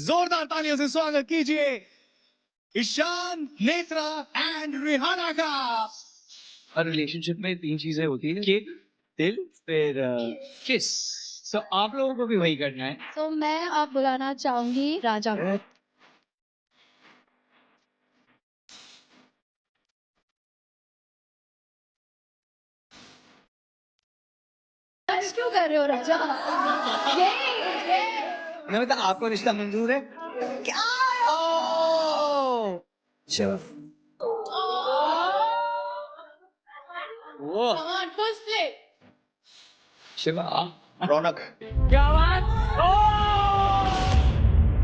जोरदार तालियों से स्वागत कीजिए ईशान, नेत्रा एंड रिहाना का। और रिलेशनशिप में 3 चीजें होती है, किक, दिल, फिर किस। तो आप लोगों को भी वही करना है। तो मैं अब बुलाना चाहूंगी राजा को। क्यों कर रहे हो राजा? मैं बता, आपको रिश्ता मंजूर है क्या? चलो वो शिवा रौनक, क्या बात।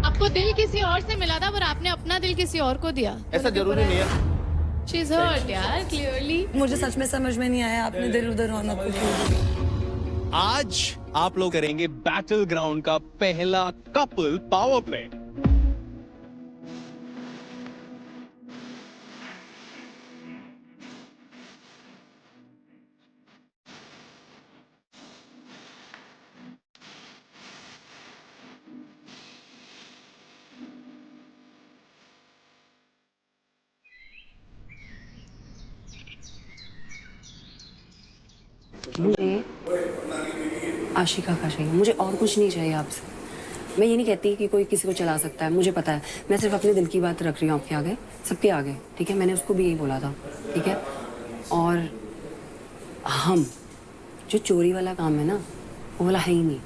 आपको दिल किसी और से मिला था पर आपने अपना दिल किसी और को दिया। ऐसा जरूरी नहीं है। She's hurt यार, clearly। मुझे सच में समझ में नहीं आया आपने दिल उधर रौनक को क्यों। आज आप लोग करेंगे बैटल ग्राउंड का पहला कपल पावर प्ले। मुझे आशिका का चाहिए, मुझे और कुछ नहीं चाहिए आपसे। मैं ये नहीं कहती कि कोई किसी को चला सकता है, मुझे पता है। मैं सिर्फ अपने दिल की बात रख रही हूँ आपके आगे, सबके आगे, ठीक है। मैंने उसको भी यही बोला था, ठीक है। और हम जो चोरी वाला काम है ना, वो वाला है ही नहीं।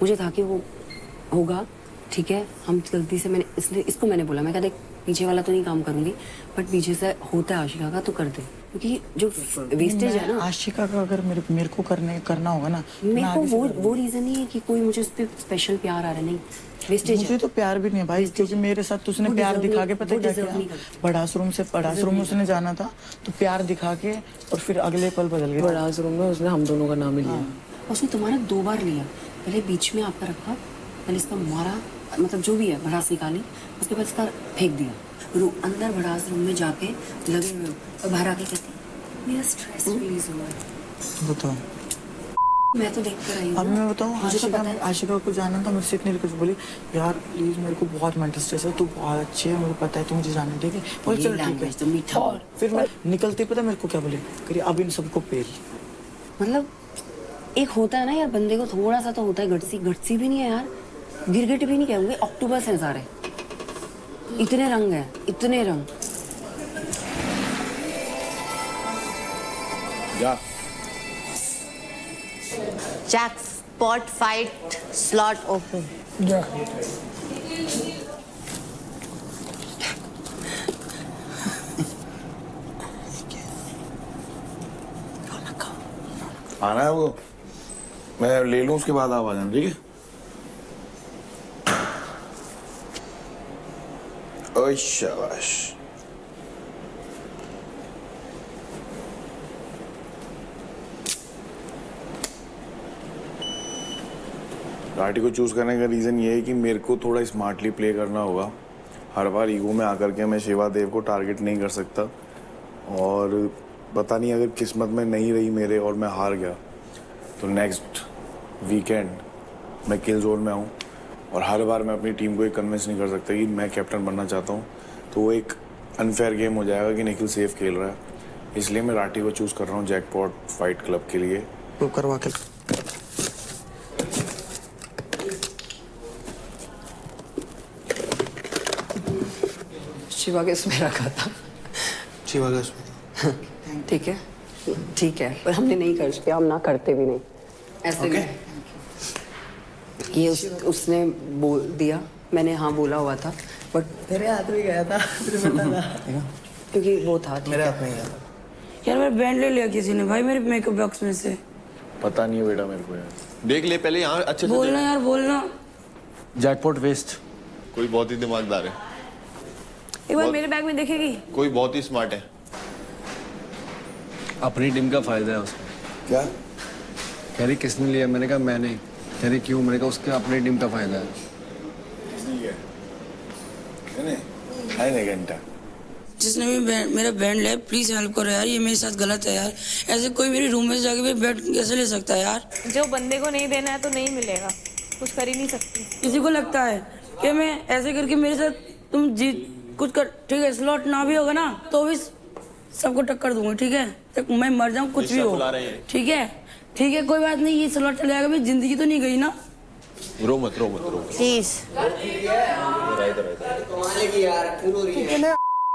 मुझे था कि वो होगा, ठीक है। हम गलती से मैंने इसलिए इसको मैंने बोला, मैं कहते पीछे वाला तो नहीं काम करूंगी, बट पीछे से होता है आशिका का तो कर दे, क्योंकि जो वेस्टेज है ना आशिका का अगर मेरे को करना होगा ना, मेरे को वो रीजन नहीं है कि कोई मुझे उस पर स्पेशल प्यार आ रहा है, नहीं। वेस्टेज मुझे तो प्यार भी नहीं है भाई, क्योंकि मेरे साथ उसने प्यार दिखा के पता क्या किया, बड़ा रूम उसने जाना था तो प्यार दिखा के और फिर अगले पल बदल गया। बड़ा रूम में उसने हम दोनों का नाम ही लिया। उसने तुम्हारा 2 बार लिया, पहले बीच में आपका रखा, पहले इसका मारा, मतलब जो भी है भड़ास निकाली, उसके बाद इसका फेंक दिया। अंदर भड़ास रूम में जाके लगे हुए हो और बाहर आके कहते मेरा स्ट्रेस रिलीज हुआ है। बताओ, मैं तो देख कर आई हूँ। अब मैं बताऊँ, मुझे तो पता है। आशिका को जाना था, मुझसे इतनी कुछ बोली, यार प्लीज मेरे को बहुत मेंटल स्ट्रेस है, तू बहुत अच्छी है, मुझे पता है, तू मुझे जाने देगी। बोले चल ठीक है। तो मीठा और फिर मैं निकलते पता मेरे को क्या बोले, करिए अब इन सबको पेल। मतलब एक होता है ना यार, बंदे को थोड़ा सा तो होता है, गटसी भी नहीं है यार, गिरगिट भी नहीं कहूँगे, ऑक्टोपस हैं सारे। इतने रंग हैं, इतने रंग। जा Jackpot fight slot open. आना है वो, मैं ले लूं उसके बाद आप आ जाना, ठीक है। ओए शाबाश। राठी को चूज करने का रीजन ये है कि मेरे को थोड़ा स्मार्टली प्ले करना होगा। हर बार ईगो में आकर के मैं शिवा देव को टारगेट नहीं कर सकता, और पता नहीं अगर किस्मत में नहीं रही मेरे और मैं हार गया तो नेक्स्ट वीकेंड मैं किल जोन में आऊँ, और हर बार मैं अपनी टीम को एक कन्विंस नहीं कर सकता कि मैं कैप्टन बनना चाहता हूँ, तो वो एक अनफेयर गेम हो जाएगा कि निखिल सेफ खेल रहा है। इसलिए मैं राठी को चूज़ कर रहा हूँ जैकपॉट फाइट क्लब के लिए। तो करवा के शिवा के इसमें रखा था, शिवा का इसमें ठीक है, ठीक है, पर हमने नहीं कर सके, हम ना करते भी नहीं ऐसे। Okay. ये उसने बोल दिया, मैंने हाँ बोला हुआ था, बट तेरे हाथ में गया था, तुझे पता था, क्योंकि वो था मेरे हाथ में गया था। यार मेरा बैंड ले लिया किसी ने भाई मेरे मेकअप बॉक्स में से। पता नहीं है बेटा मेरे को यार। देख ले पहले यहाँ अच्छे से बोलना देख। यार बोलना। Jackpot waste. कोई बहुत ही दिमागदार है, एक बार मेरे बैग में देखेगी। कोई बहुत ही स्मार्ट है। अपनी टीम का फायदा है उसमें। क्या कह रही किसने लिया, मैंने कहा मैंने। कह रही क्यों, मैंने कहा उसके अपनी टीम का फायदा है। नहीं घंटा जिसने भी मेरा बैंड लिया प्लीज हेल्प करो यार, ये मेरे साथ गलत है यार। ऐसे कोई मेरी रूम में जाके भी बैठ कैसे ले सकता है यार। जो बंदे को नहीं देना है तो नहीं मिलेगा, कुछ कर ही नहीं सकती। किसी को लगता है कि मैं ऐसे करके मेरे साथ तुम जीत कुछ कर, ठीक है, स्लॉट ना भी होगा ना तो भी सबको टक्कर दूंगा, ठीक है, तक मैं मर जाऊं कुछ भी हो, ठीक है, ठीक है, कोई बात नहीं, ये स्लॉट चले जाएगा, मेरी जिंदगी तो नहीं गई ना। रो मत प्लीज।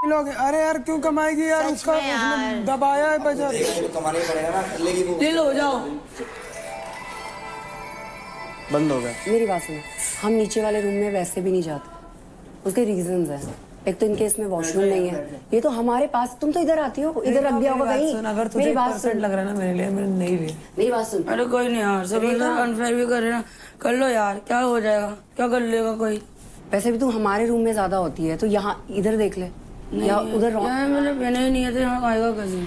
लोग अरे यार क्यों कमाएगी यार, उसका उसने दबाया है बजट। ले लो, जाओ। बंद हो गया। मेरी बात सुनो, हम नीचे वाले रूम में वैसे भी नहीं जाते, उसके रीजंस हैं। एक तो इनके इसमें वॉशरूम नहीं है, ये तो हमारे पास, तुम तो इधर आती हो, इधर रख दिया होगा कहीं। अगर तुझे 1% लग रहा है ना मेरे लिए, मैंने नहीं लिया। मेरी बात सुन। अरे कोई नहीं यार, सब अनफेयर भी कर रहे ना, कर लो यार, क्या हो जाएगा, क्या कर लेगा कोई। वैसे भी तू हमारे रूम में ज्यादा होती है, तो यहाँ इधर देख ले या उधर। मैंने पहने ही नहीं है तो यहाँ आएगा कैसे।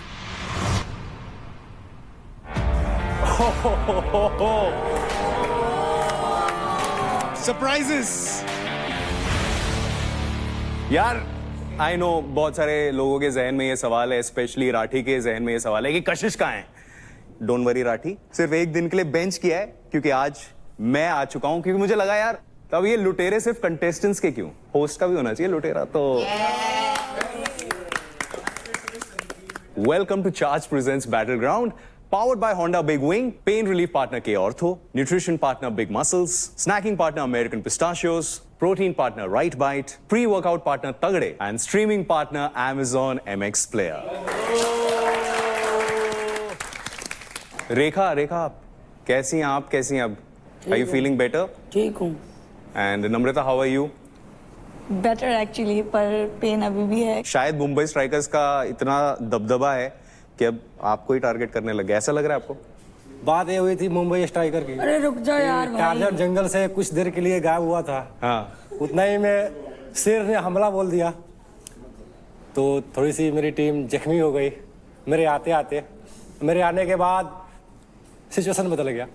सरप्राइजेस यार आई नो बहुत सारे लोगों के जहन में ये सवाल है, स्पेशली राठी के जहन में ये सवाल है कि कशिश कहाँ है। डोंट वरी राठी, सिर्फ एक दिन के लिए बेंच किया है क्योंकि आज मैं आ चुका हूं, क्योंकि मुझे लगा यार तब ये लुटेरे सिर्फ कंटेस्टेंट्स के क्यों, होस्ट का भी होना चाहिए लुटेरा। तो welcome to charge presents battle ground, powered by Honda Big Wing, pain relief partner K Ortho, nutrition partner Big Muscles, snacking partner American Pistachios, protein partner Right Bite, pre-workout partner Tagde, and streaming partner Amazon MX Player. रेखा कैसी हैं आप, कैसी हैं अब? Are you feeling better? ठीक हूँ। And Namrata, how are you? Better actually, पर pen अभी भी है। शायद मुंबई स्ट्राइकर्स का इतना दबदबा है कि अब आपको ही टारगेट करने लगे, ऐसा लग रहा है आपको? बात ये हुई थी मुंबई स्ट्राइकर की। अरे रुक जा यार भाई। टारगेट जंगल से कुछ देर के लिए गायब हुआ था। हाँ। उतना ही में शेर ने हमला बोल दिया, तो थोड़ी सी मेरी टीम जख्मी हो गई। मेरे आने के बाद सिचुएशन बदल गया।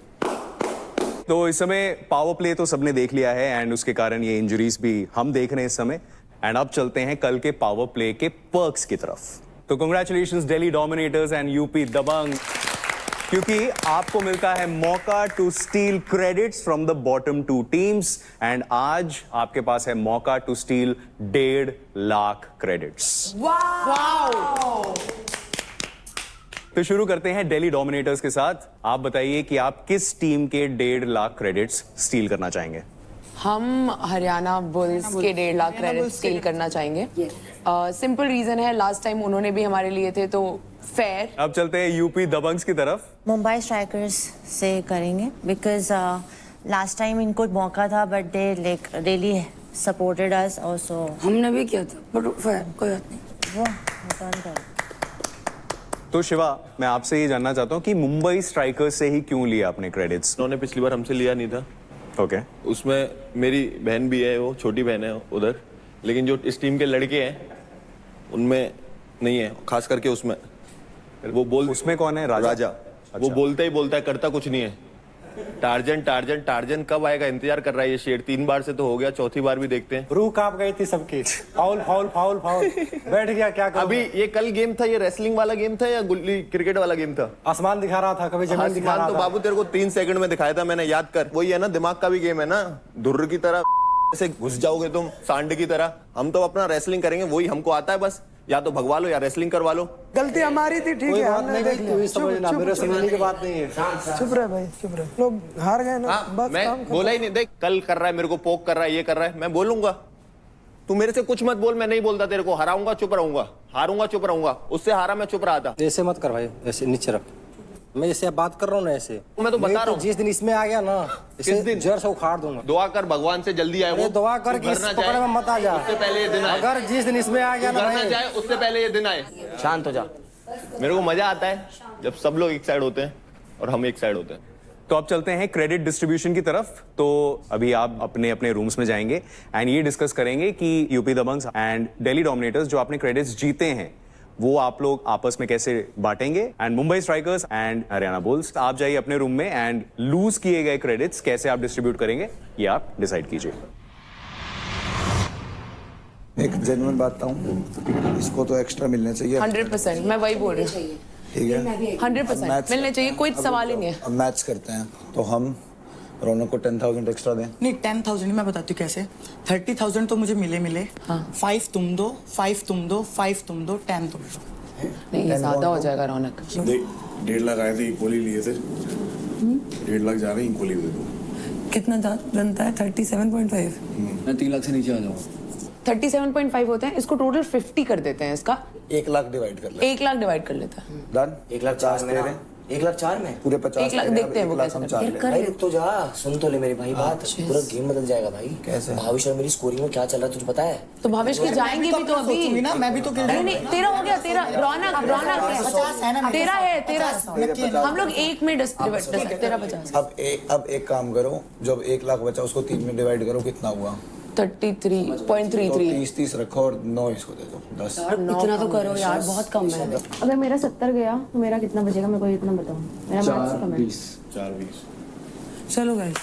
तो इस समय पावर प्ले तो सबने देख लिया है एंड उसके कारण ये इंजरीज भी हम देख रहे हैं इस समय। एंड अब चलते हैं कल के पावर प्ले के पर्क्स की तरफ। तो congratulations Delhi Dominators and UP Dabang, क्योंकि आपको मिलता है मौका to steal credits from the bottom two teams and आज आपके पास है मौका टू स्टील 1.5 लाख क्रेडिट्स। तो शुरू करते हैं दिल्ली डोमिनेटर्स के साथ। आप बताइए कि आप किस टीम के 1.5 लाख क्रेडिट्स स्टील करना चाहेंगे? हम हरियाणा बुल्स के 1.5 लाख क्रेडिट स्टील करना चाहेंगे। सिंपल रीजन है, लास्ट टाइम उन्होंने भी हमारे लिए थे तो फेयर। अब चलते हैं यूपी दबंग्स की तरफ। मुंबई स्ट्राइकर्स से करेंगे बिकॉज लास्ट टाइम इनको मौका था but they like really supported us also. हमने भी किया था बट फेयर, कोई बात नहीं, वो रिटर्न कर। तो शिवा, मैं आपसे ये जानना चाहता हूँ कि मुंबई स्ट्राइकर्स से ही क्यों लिया आपने क्रेडिट्स? उन्होंने पिछली बार हमसे लिया नहीं था। ओके। उसमें मेरी बहन भी है, वो छोटी बहन है उधर, लेकिन जो इस टीम के लड़के हैं उनमें नहीं है, खास करके उसमें उसमें कौन है? राजा। अच्छा। वो बोलता ही बोलता है, करता कुछ नहीं है। टार्जन कब आएगा इंतजार कर रहा है ये शेर। 3 बार से तो हो गया, चौथी बार भी देखते हैं। रूह कांप गई थी सबकी। फाउल बैठ गया, क्या करूं? अभी ये कल गेम था, ये रेसलिंग वाला गेम था या गुल्ली क्रिकेट वाला गेम था? आसमान दिखा रहा था, कभी जमीन दिखा रहा था। तो बाबू तेरे को 3 सेकंड में दिखाया था मैंने, याद कर। वही है ना, दिमाग का भी गेम है ना, धुर्र की तरह ऐसे घुस जाओगे तुम सांड की तरह। हम तो अपना रेसलिंग करेंगे, वही हमको आता है बस, या तो भगवा लो या रेसलिंग करवा लो। गलती हमारी थी, ठीक है, हमने देख लिया। मेरे समझने की बात नहीं है। चुप रहे भाई, चुप रहे। लोग हार गए ना, बस मैं बोला ही नहीं। देख कल कर रहा है मेरे को पोक कर रहा है, ये कर रहा है, मैं बोलूंगा। तू मेरे से कुछ मत बोल, मैं नहीं बोलता तेरे को। हराऊंगा चुप रहूंगा, हारूंगा चुप रहूंगा। उससे हारा मैं चुप रहा था। ऐसे मत कर भाई, ऐसे नीचे रख। मैं जैसे बात कर रहा हूँ ना ऐसे, मैं तो बता रहा हूँ। जिस दिन इसमें आ गया ना, किस दिन जड़ से उखाड़ दूंगा। दुआ कर भगवान से जल्दी आए। वो दुआ कर कि इस पकड़ में मत आ जा, उससे पहले ये दिन आए। अगर जिस दिन इसमें आ गया ना जाए, उससे पहले ये दिन आए। शांत हो जा। मेरे को मजा आता है जब सब लोग एक साइड होते हैं और हम एक साइड होते हैं। तो अब चलते हैं क्रेडिट डिस्ट्रीब्यूशन की तरफ। तो अभी आप अपने अपने रूम्स में जाएंगे एंड ये डिस्कस करेंगे कि UP Dabanggs and Delhi dominators जो आपने क्रेडिट्स जीते हैं वो आप लोग आपस में कैसे बांटेंगे। And Mumbai strikers and Haryana bulls, आप जाइए अपने रूम में एंड लूज किए गए क्रेडिट्स कैसे आप डिस्ट्रीब्यूट करेंगे ये आप डिसाइड कीजिए। एक जेन्युइन बात बताऊं, इसको तो एक्स्ट्रा मिलने चाहिए। 100%, मैं वही बोल रही हूँ। ठीक है, 100% मिलने चाहिए, कोई सवाल ही नहीं है। अब मैच करते हैं तो हम रौनक को 10,000 एक्स्ट्रा दें। नहीं 10,000 मैं बताती हूँ कैसे। 30,000 तो मुझे मिले। हाँ। 5 तुम दो, 5 तुम दो, 5 तुम दो, 10 तुम दो। नहीं ये ज्यादा हो जाएगा रौनक। 1.5 लाख आए थे, इक्वली लिए थे। 1.5 लाख जा रहे हैं, इक्वली दे दो। कितना बनता है? 37.5। मैं 3 लाख से नीचे आ जाऊँ। 37.5 होते हैं, इसको टोटल 50 कर देते हैं इसका। 1 लाख डिवाइड कर ले। 1 लाख डिवाइड कर लेता है। डन। 1 लाख 4 में 1 लाख 4 में पूरे 50 1 लाख देखते हैं वो कैसे भाई रुक तो जा, सुन तो ले मेरी भाई बात, पूरा गेम बदल जाएगा भाई। कैसे? भाविश और मेरी स्कोरिंग में क्या चल रहा है तुझे पता है? तो भाविश की जाएंगे भी तो अभी ना मैं भी तो नहीं नहीं तेरा हो गया, तेरा रौनक 50 है ना, तेरा है, तेरा हम लोग 1 में तेरा 50। अब एक काम करो, जब 1 लाख बचा उसको 3 में डिवाइड करो, कितना हुआ? 33.33। 30 रखो और 9 इसको दे दो। 10। इतना तो करो यार, बहुत कम है। अगर मेरा 70 गया तो मेरा कितना बचेगा मेरे को इतना बताओ। मेरा मैथ्स से कम है। 4-20। चलो गाइस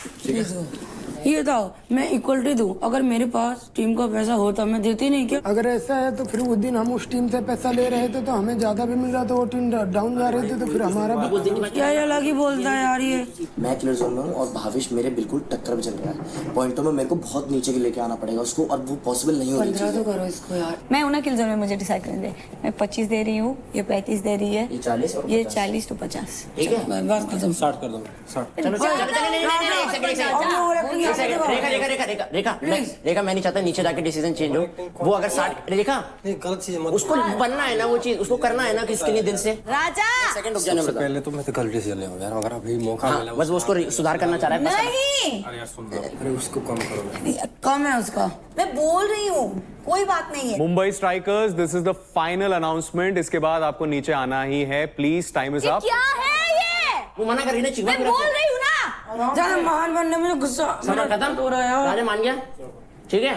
ये बताओ, मैं इक्वलिटी दूं, अगर मेरे पास टीम का पैसा होता मैं देती नहीं क्या? अगर ऐसा है तो फिर उस दिन हम उस टीम से पैसा ले रहे थे तो हमें ज्यादा भी मिल रहा था, वो टीम डाउन जा रही थी तो फिर हमारा भी। क्या अलग ही बोलता है यार ये। मैं क्लियर जोन में हूँ और भाविश मेरे बिल्कुल टक्कर में चल रहा है। पॉइंटों में मेरे को बहुत नीचे के लेके आना पड़ेगा उसको, और वो पॉसिबल नहीं हो रही 15 तो करो इसको यार। मैं उन्हें किल जोन में मुझे डिसाइड करने दे। मैं 25 दे रही हूँ, ये 35 दे रही है, ये 40 और ये 40 तो 50। ठीक है। मैं बात खत्म। 60 कर दो। 60। रेखा मैं नहीं चाहता नीचे जाके डिसीजन चेंज हो। वो अगर 60 रेखा गलत चीज मत। उसको बनना है ना, वो चीज उसको करना है ना किसके लिए दिल से। राजा सेकंड रुक जाने सबसे पहले तो मैं तो गलत डिसीजन ले यार, अगर अभी मौका मिला बस वो उसको सुधार करना चाह रहा है। नहीं, अरे यार सुन लो, अरे उसको कम करो। कम है उसका। मैं बोल रही हूँ कोई बात नहीं है। Mumbai strikers, this is the final announcement. इसके बाद आपको नीचे आना ही है। Please, time is up. क्या है ये? वो मना कर रही है, मैं बोल रही हूँ ना। ज्यादा महान बनने में गुस्सा खत्म हो रहा है। राजा मान गया, ठीक है।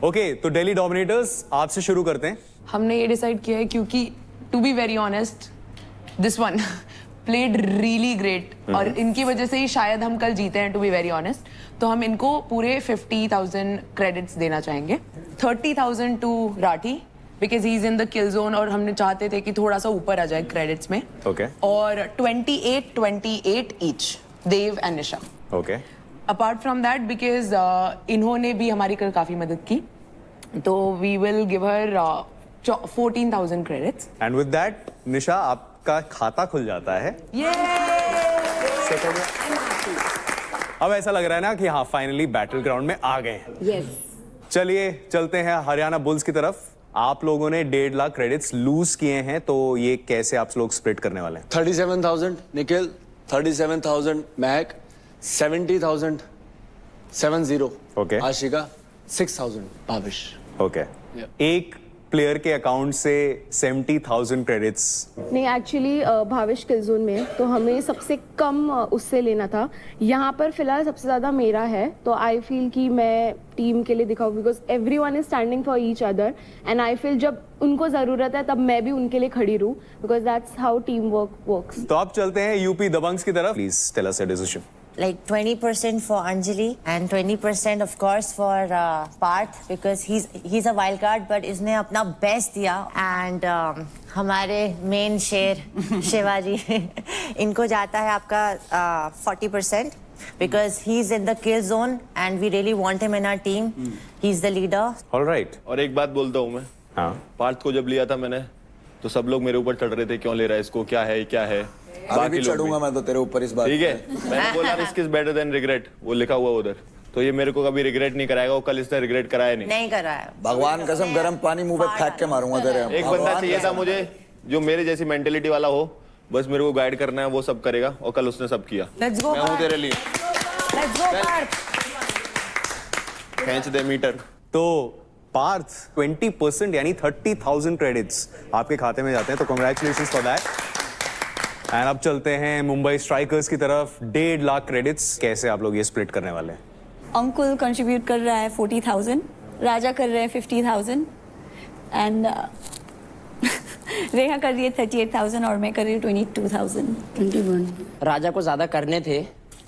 ओके, तो दिल्ली डोमिनेटर्स आपसे शुरू करते हैं। हमने ये डिसाइड किया है क्योंकि to be very honest this one played really great और इनकी वजह से ही शायद हम कल जीते हैं, टू बी वेरी ऑनेस्ट। तो हम इनको पूरे 50,000 क्रेडिट्स देना चाहेंगे। 30,000 to Rathi because he is in the kill zone और हमने चाहते थे कि थोड़ा सा ऊपर आ जाए क्रेडिट्स में। ओके। और 28 each Dev and Nisha. Okay. Apart from that because इन्होंने भी हमारी कल काफी मदद की, तो we will give her 14,000 credits. And with that Nisha आपका खाता खुल जाता है। अब ऐसा लग रहा है ना कि हाँ फाइनली बैटल ग्राउंड में आ गए हैं। चलिए चलते हैं हरियाणा बुल्स की तरफ। आप लोगों ने 1.5 लाख क्रेडिट्स लूज किए हैं, तो ये कैसे आप लोग स्प्लिट करने वाले हैं? 37,000 निखिल, 37,000 महक, 70,000 70। ओके। आशिका 6,000 भाविश। ओके। एक प्लेयर के अकाउंट से 70,000 क्रेडिट्स। नहीं एक्चुअली भाविश किल जोन में है, तो हमें सबसे कम उससे लेना था। यहाँ पर फिलहाल सबसे ज़्यादा मेरा है, तो आई फील कि मैं टीम के लिए दिखाऊँ because everyone is standing for each other and I feel जब उनको ज़रूरत है तब मैं भी उनके लिए खड़ी रहूँ because that's how team work works. तो आप चलते हैं यूपी दबंग्स की तरफ। Please tell us your decision. Like 20% for Anjali and 20% of course for Parth because he's a wild card but इसने अपना बेस्ट दिया and हमारे मेन शेर शिवाजी इनको जाता है आपका 40% because he's in the kill zone and we really want him in our team. He's the leader. All right. और एक बात बोलता हूँ मैं। हाँ। पार्थ को जब लिया था मैंने तो सब लोग मेरे ऊपर चढ़ रहे थे, क्यों ले रहा है इसको, क्या है क्या है। अभी भी चढ़ूंगा मैं तो तेरे ऊपर इस बात। ठीक है, मैंने बोला risk is better than regret, वो लिखा हुआ उधर, तो ये मेरे को कभी रिग्रेट नहीं कराएगा। वो कल इसने रिग्रेट कराया नहीं कराया। भगवान कसम गर्म पानी मुंह पे फेंक के मारूंगा तेरे। एक बंदा चाहिए था मुझे जो मेरे जैसी मेंटेलिटी वाला हो, बस मेरे को गाइड करना है, वो सब करेगा और कल उसने सब किया। Let's go, मैं हूँ तेरे लिए। Let's go, Parth. खींच दे मीटर। तो पार्थ 20% यानी 30,000 क्रेडिट्स आपके खाते में जाते हैं, तो कांग्रेचुलेशंस फॉर दैट। एंड अब चलते हैं मुंबई स्ट्राइकर्स की तरफ। 1.5 लाख क्रेडिट्स कैसे आप लोग ये स्प्लिट करने वाले हैं? अंकुल कंट्रीब्यूट कर रहा है 40,000, राजा कर रहे हैं 50,000 एंड रेखा कर रही है 38,000 और मैं कर रही हूँ 22,000। 21। राजा को ज्यादा करने थे,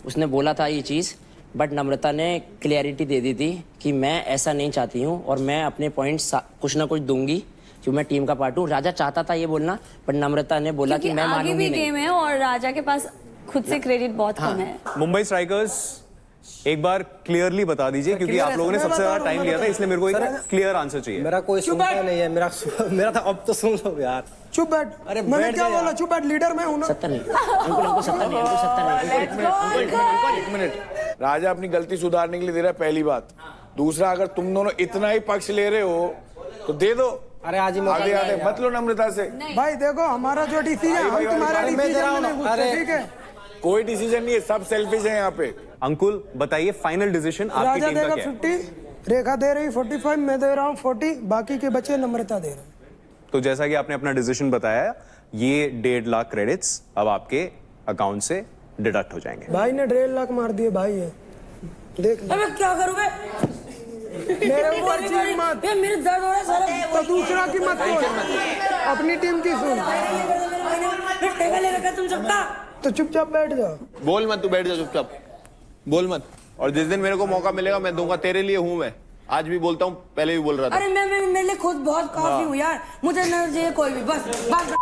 उसने बोला था ये चीज, बट नम्रता ने क्लियरिटी दे दी थी कि मैं ऐसा नहीं चाहती हूँ और मैं अपने पॉइंट्स कुछ ना कुछ दूंगी क्यों मैं टीम का पार्ट हूँ। राजा चाहता था ये बोलना, पर नम्रता ने बोला कि मैं आगे मानूंगी भी नहीं। गेम है और राजा के पास खुद से क्रेडिट बहुत कम है। मुंबई स्ट्राइकर्स एक बार क्लियरली बता दीजिए, क्योंकि आप लोगों ने सबसे ज्यादा टाइम लिया था, इसलिए मेरे को एक क्लियर आंसर चाहिए। मेरा कोई सुनता नहीं है, मेरा था। अब तो सुन लो यार। चुप बैठ। अरे मैंने क्या बोला? चुप बैठ, लीडर मैं हूँ ना। 70 नहीं, अंकुल हमको 70 नहीं, हमको 70 नहीं। एक मिनट, राजा अपनी गलती सुधारने के लिए दे रहा है, पहली बात। दूसरा, अगर तुम दोनों इतना ही पक्ष ले रहे हो तो दे दो। अरे आज ही आगे आगे मत लो नम्रता से। भाई देखो, हमारा जो डिसीजन है, हम तुम्हारा डिसीजन में घुसते, ठीक है? कोई डिसीजन नहीं है, सब सेल्फिश है यहाँ पे। अंकुल बताइए फाइनल डिसीजन आपकी राजा टीम का देगा क्या है? 50, रेखा दे रही 45, मैं दे रहा हूँ 40, बाकी के बच्चे नम्रता दे रहे हैं। तो जैसा कि आपने अपना डिसीजन बताया, ये 1.5 लाख क्रेडिट्स अब आपके अकाउंट से डिडक्ट हो जाएंगे। भाई ने 1.5 लाख मार दिए भाई है, देख ले। अबे क्या करूँ मैं? मेरे ऊपर चीख मत। ये मेरे दर्द हो रहा है सारा। तो दूसरा की मत बोल, अपनी टीम की सुन। मैं ठेका ले रखा तुम सबका। तो चुपचाप बैठ जाओ। बोल मत, तू बैठ जा चुपचाप, बोल मत। और जिस दिन मेरे को मौका मिलेगा मैं दूंगा, तेरे लिए हूँ मैं। आज भी बोलता हूँ, पहले भी बोल रहा था। अरे मैं मेरे लिए खुद बहुत काफी हूँ यार, मुझे न चाहिए कोई भी, बस बस।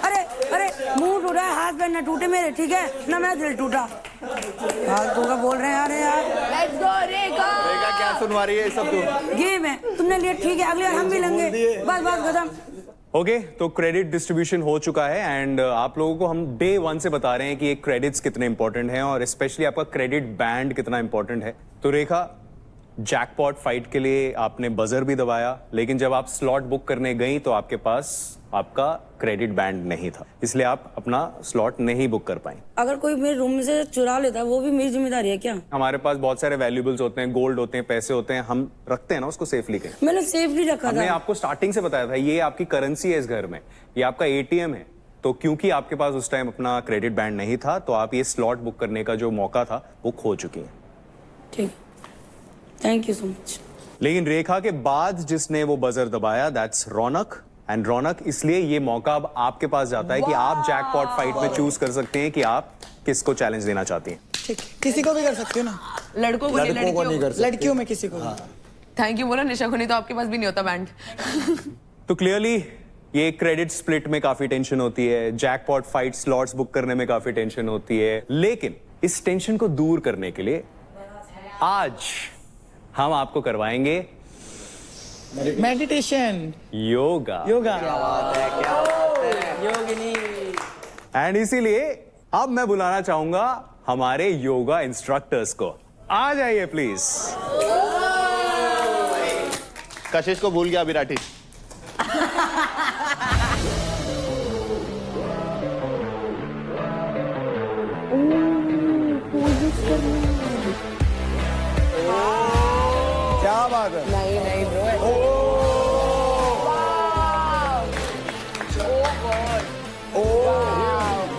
अरे अरे मुंह टूटा है, हाथ पैर न टूटे मेरे, ठीक है ना, मेरा दिल टूटा। फालतू का बोल रहे हैं यार। लेट्स गो रेखा। रेखा क्या सुनवा रही है सब? तू गेम है, तुमने लिया ठीक है, अगली बार हम भी लेंगे। बस बस खत्म। ओके, तो क्रेडिट डिस्ट्रीब्यूशन हो चुका है एंड आप लोगों को हम डे 1 से बता रहे हैं कि ये क्रेडिट्स कितने इंपॉर्टेंट हैं और स्पेशली आपका क्रेडिट बैंड कितना इंपॉर्टेंट है। तो रेखा, जैकपॉट फाइट के लिए आपने बजर भी दबाया, लेकिन जब आप स्लॉट बुक करने गई तो आपके पास आपका क्रेडिट बैंड नहीं था, इसलिए आप अपना स्लॉट नहीं बुक कर पाई। अगर कोई मेरे रूम से चुरा लेता है वो भी मेरी जिम्मेदारी है क्या? हमारे पास बहुत सारे वैल्यूएबल्स होते हैं, गोल्ड होते हैं, पैसे होते हैं, हम रखते हैं ना उसको सेफली के। मैंने सेफली रखा हमने था। आपको स्टार्टिंग से बताया था ये आपकी करेंसी है इस घर में, ये आपका एटीएम है। तो क्योंकि आपके पास उस टाइम अपना क्रेडिट बैंड नहीं था तो आप ये स्लॉट बुक करने का जो मौका था वो खो चुकी हैं। ठीक, थैंक यू सो मच। लेकिन रेखा के बाद जिसने वो बजर दबाया, दैट्स रौनक। एंड रौनक, इसलिए ये मौका अब आपके पास जाता है कि आप जैकपॉट फाइट में चूज कर सकते हैं कि आप किसको चैलेंज देना चाहती हैं। ठीक, किसी को भी कर सकती हो ना? लड़कों को नहीं कर सकते। लड़कियों में किसी को। थैंक यू बोलो निशा को, नहीं तो आपके पास भी नहीं होता बैंड। तो क्लियरली ये क्रेडिट स्प्लिट में काफी टेंशन होती है, जैकपॉट फाइट स्लॉट्स बुक करने में काफी टेंशन होती है, लेकिन इस टेंशन को दूर करने के लिए आज हम आपको करवाएंगे मेडिटेशन, योगा। योगा। क्या बात है, क्या बात है, योगिनी। एंड इसीलिए अब मैं बुलाना चाहूंगा हमारे योगा इंस्ट्रक्टर्स को। आ जाइए प्लीज। कशिश को भूल गया विराटी। क्या बात है? नहीं नहीं ब्रो।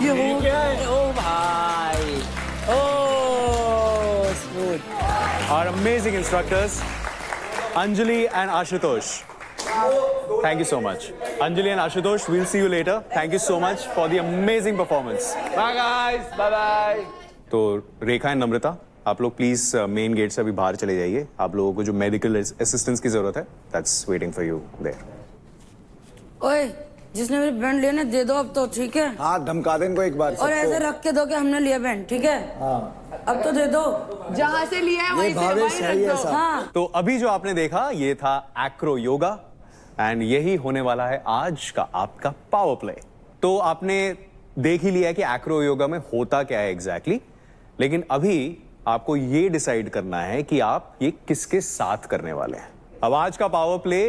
ये हो गया है। ओ भाई, ओ smooth. Our amazing instructors, Anjali and Ashutosh. Thank you so much. Anjali and Ashutosh, we'll see you later. Thank you so much for the amazing performance. Bye guys, bye bye. तो रेखा and नम्रता, आप लोग please main gate से अभी बाहर चले जाइए। आप लोगों को जो मेडिकल असिस्टेंस की जरूरत है, that's waiting for you there. ओए, जिसने मेरे बैंड लिया ना दे दो अब तो, ठीक है? हाँ, धमका दे इनको एक बार। और ऐसे रख के दो कि हमने लिया बैंड, ठीक है? हाँ। अब तो दे दो। जहाँ से लिया है वहीं से वहीं रख दो। हाँ। तो अभी जो आपने देखा ये था एक्रो योगा एंड यही होने वाला है आज का आपका पावर प्ले। तो आपने देख ही लिया कि एक्रो योगा में होता क्या है एग्जैक्टली, लेकिन अभी आपको ये डिसाइड करना है कि आप ये किसके साथ करने वाले हैं। अब आज का पावर प्ले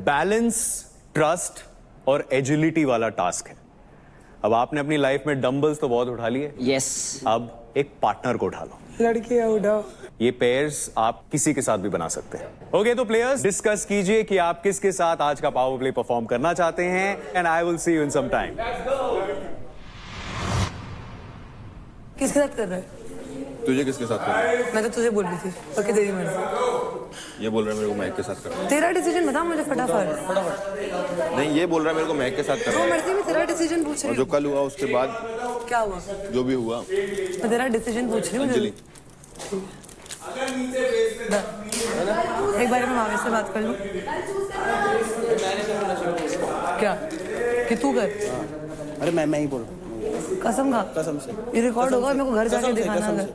बैलेंस, ट्रस्ट और एजिलिटी वाला टास्क है। अब आपने अपनी लाइफ में डंबल्स तो बहुत उठा लिए, यस। अब एक पार्टनर को उठा लो। लड़कियां उठाओ। ये पेयर्स आप किसी के साथ भी बना सकते हैं। ओके, तो प्लेयर्स डिस्कस कीजिए कि आप किसके साथ आज का पावर प्ले परफॉर्म करना चाहते हैं and I will see you in some time. किसके साथ कर रहा है? तुझे किसके साथ करना? मैं तो तुझे बोल रही थी, ओके तेरी मर्जी। ये बोल रहा है मेरे को महक के साथ करना। तेरा डिसीजन बता मुझे फटाफट। नहीं, ये बोल रहा है मेरे को महक के साथ तो करना। मर्जी में तेरा डिसीजन पूछ और रही जो हूँ। कल हुआ उसके बाद क्या हुआ? जो भी हुआ, मैं तेरा डिसीजन पूछ रही हूँ। अंजलि। एक बार मैं भावेश से बात कर लूँ। क्या कि तू कर? अरे मैं ही बोल रहा हूँ कसम खा। कसम से। ये रिकॉर्ड होगा, मेरे को घर जाके दिखाना कसम है। से।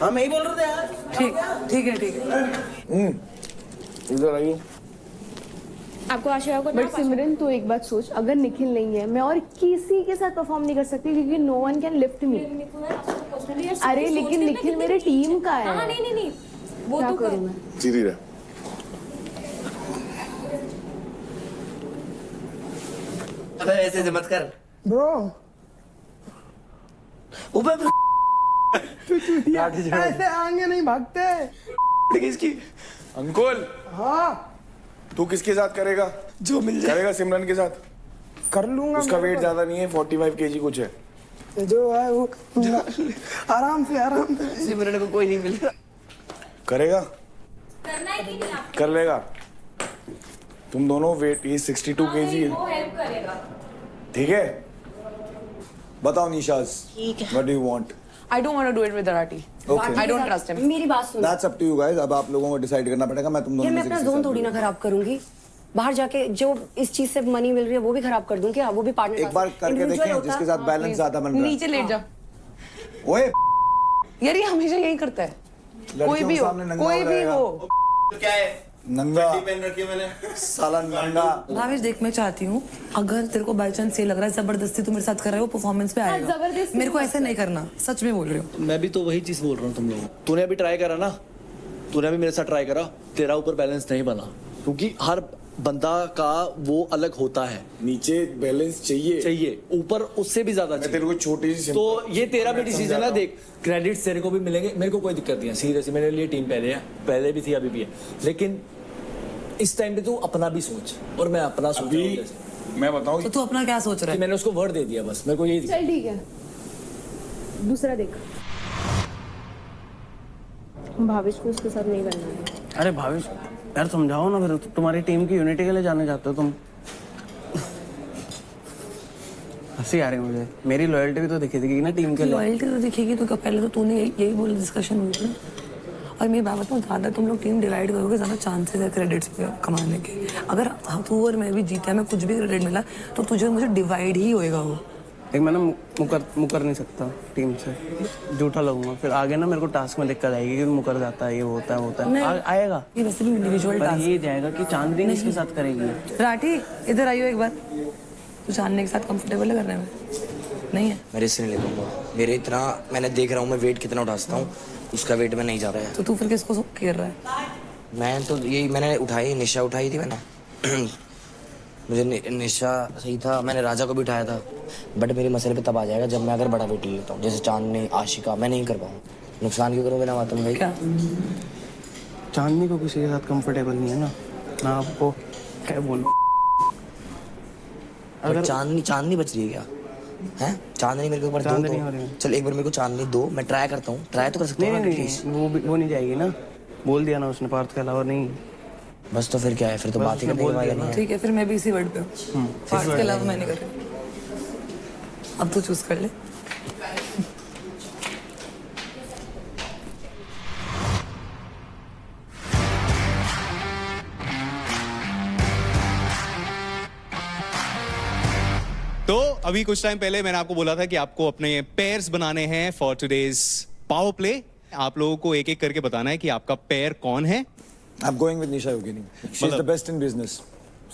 हाँ मैं ही बोल रहा था यार। ठीक है। इधर आइए। आपको आशा को बट सिमरन तो एक बात सोच, अगर निखिल नहीं है मैं और किसी के साथ परफॉर्म नहीं कर सकती क्योंकि no one can lift me. अरे लेकिन निखिल मेरे टीम का है। नहीं वो क्या तो करूं मैं? सीधी रह। ऐसे मत कर ब्रो ऊपर ऐसे आगे नहीं भागते। किसकी? अंकुल। हाँ तू किसके साथ करेगा? जो मिल जाए करेगा सिमरन के साथ। कर लूंगा। उसका वेट ज्यादा नहीं है, 45 kg कुछ है। जो है वो आराम से। सिमरन को कोई नहीं मिलेगा। करेगा? कर लेगा। तुम दोनों वेट, ये 62 kg है। ठीक है, बताओ निशाज, what do you want? I don't want to do it with Arati. Okay. I don't trust him. मेरी बात सुनो। That's up to you guys. अब आप लोगों को डिसाइड करना पड़ेगा। मैं तुम यार दोनों मैं में से अपना किसी जोन के थोड़ी ना खराब करूंगी। बाहर जाके जो इस चीज से मनी मिल रही है वो भी खराब कर दूं क्या? वो भी पार्टनर साथ- एक बार करके देखें जिसके साथ बैलेंस ज्यादा बन रहा है। नीचे लेट जा। ओए यार ये हमेशा यही करता है। लड़कियों कोई भी के हो, सामने नंगा कोई हो भी जाएगा। हो। क्या है? नंगा पहन रखी है मैंने। साला नंगा। भावेश देख, मैं चाहती हूँ अगर तेरे को बाई चांस ये लग रहा है जबरदस्ती तू मेरे साथ कर रहे हो, परफॉर्मेंस पे आएगा। जबरदस्ती मेरे को ऐसे नहीं करना, सच में बोल रही हूँ। मैं भी तो वही चीज बोल रहा हूँ तुम लोगों। तूने अभी ट्राई करा ना, तूने भी मेरे साथ ट्राई करा, तेरा ऊपर बैलेंस नहीं बना क्योंकि हर बंदा का वो अलग होता है। नीचे बैलेंस चाहिए, ऊपर उससे भी ज्यादा मैं तेरे को छोटी सी तो ये तेरा भी डिसीजन है। देख क्रेडिट्स तेरे को भी मिलेंगे, मेरे को कोई दिक्कत नहीं है। सीरियसली मेरे लिए टीम पहले है, पहले भी थी अभी भी है, लेकिन इस टाइम पे तू अपना भी सोच और मैं अपना सोच रहा हूं। जैसे मैं बताऊं तो तू अपना क्या सोच रहा है? मैंने उसको वर्ड दे दिया, बस मेरे को यही दिक्कत। चल ठीक है, दूसरा देख। भावेश को उसके साथ नहीं करना है। अरे भावेश यार समझाओ ना, फिर तुम्हारी टीम की यूनिटी के लिए जाने जाते हो तुम। हंसी आ रही मुझे। मेरी लॉयल्टी भी तो दिखी थी ना टीम के लिए। लॉयल्टी तो दिखेगी तो पहले तो तूने यही बोला, डिस्कशन हुई थी। और मेरी बात बताऊँ, ज़्यादा तुम लोग टीम डिवाइड करोगे ज़्यादा चांसेस है क्रेडिट्स पे कमाने के। अगर तू और मैं भी जीता, मैं कुछ भी क्रेडिट मिला तो तुझे मुझे डिवाइड ही होएगा वो। एक मैं ना मुकर नहीं सकता टीम से, झूठा लगूंगा फिर आगे ना मेरे को टास्क में दिक्कत आएगी कि मुकर जाता है, ये होता है आएगा। ये वैसे भी इंडिविजुअल टास्क ये जाएगा कि चांदनी किसके साथ करेगी। राठी इधर आइयो एक बार। तू चांदनी के साथ कंफर्टेबल है करने में? नहीं है। मैं रिस्क नहीं ले पाऊंगा। मेरे इतना मैंने देख रहा हूँ मैं वेट कितना उठा सकता हूँ, उसका वेट में नहीं जा रहा है। तो तू फिर किसको कर रहा है? मैं तो यही मैंने उठाई, निशा उठाई थी मैंने। मुझे निशा सही था, मैंने राजा को भी उठाया था, बट मेरे मसले पे तब आ जाएगा जब मैं अगर बड़ा वेट ले लेता हूँ। जैसे चांदनी, आशिका, मैं नहीं कर पाऊँ। नुकसान क्यों करूँ बिना मातम भाई? क्या चांदनी को किसी के साथ कंफर्टेबल नहीं है ना, मैं आपको क्या बोलूं। अगर चांदनी बच रही है क्या? हैं? चांदनी मेरे को ऊपर दो। चल एक बार मेरे को चांदनी दो, मैं ट्राई करता हूँ। ट्राई तो कर सकता हूँ। नहीं, वो नहीं जाएगी ना, बोल दिया ना उसने, पार्थ के अलावा नहीं। बस तो फिर क्या है, फिर तो बात ही करने की बात नहीं है। ठीक है, फिर मैं भी इसी वर्ड पे हूँ। पार्ट के अलावा मैं नहीं कर रही। अब तू चूज कर ले। तो अभी कुछ टाइम पहले मैंने आपको बोला था कि आपको अपने पेयर्स बनाने हैं फॉर टुडेज पावर प्ले। आप लोगों को एक एक करके बताना है कि आपका पेयर कौन है। I'm going with Nisha Yogini. She's the best in business.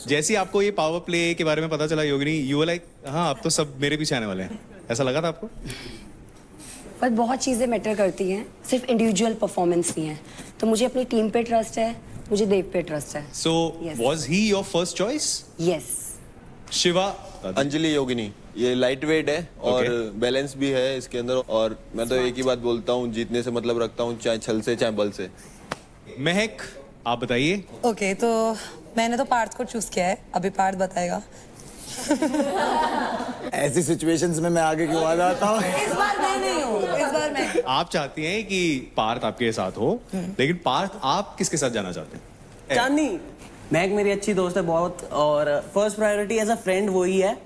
जैसे आपको ये पावर प्ले के बारे में पता चला योगिनी, यू वर लाइक हाँ अब तो सब मेरे पीछे आने वाले हैं, ऐसा लगा था आपको? पर बहुत चीज़ें मैटर करती हैं, सिर्फ इंडिविजुअल परफॉर्मेंस नहीं है। तो मुझे अपनी टीम पे ट्रस्ट है, मुझे देव पे ट्रस्ट है। So was he your first choice? Yes. Shiva? Anjali Yogini, ये लाइट वेट है और बैलेंस भी है इसके अंदर। और मैं तो एक ही बात बोलता हूँ, जीतने से मतलब रखता हूँ, चाहे छल से चाहे बल से। महक आप बताइए। ओके, तो मैंने तो पार्थ को चूज किया है, अभी पार्थ बताएगा। ऐसी सिचुएशंस में मैं आगे क्यों आ जाता हूँ? इस बार मैं नहीं हूँ, इस बार मैं। आप चाहती हैं कि पार्थ आपके साथ हो, लेकिन पार्थ आप किसके साथ जाना चाहते हैं? चांदनी। महक मेरी अच्छी दोस्त है बहुत, और first priority as a friend वही है,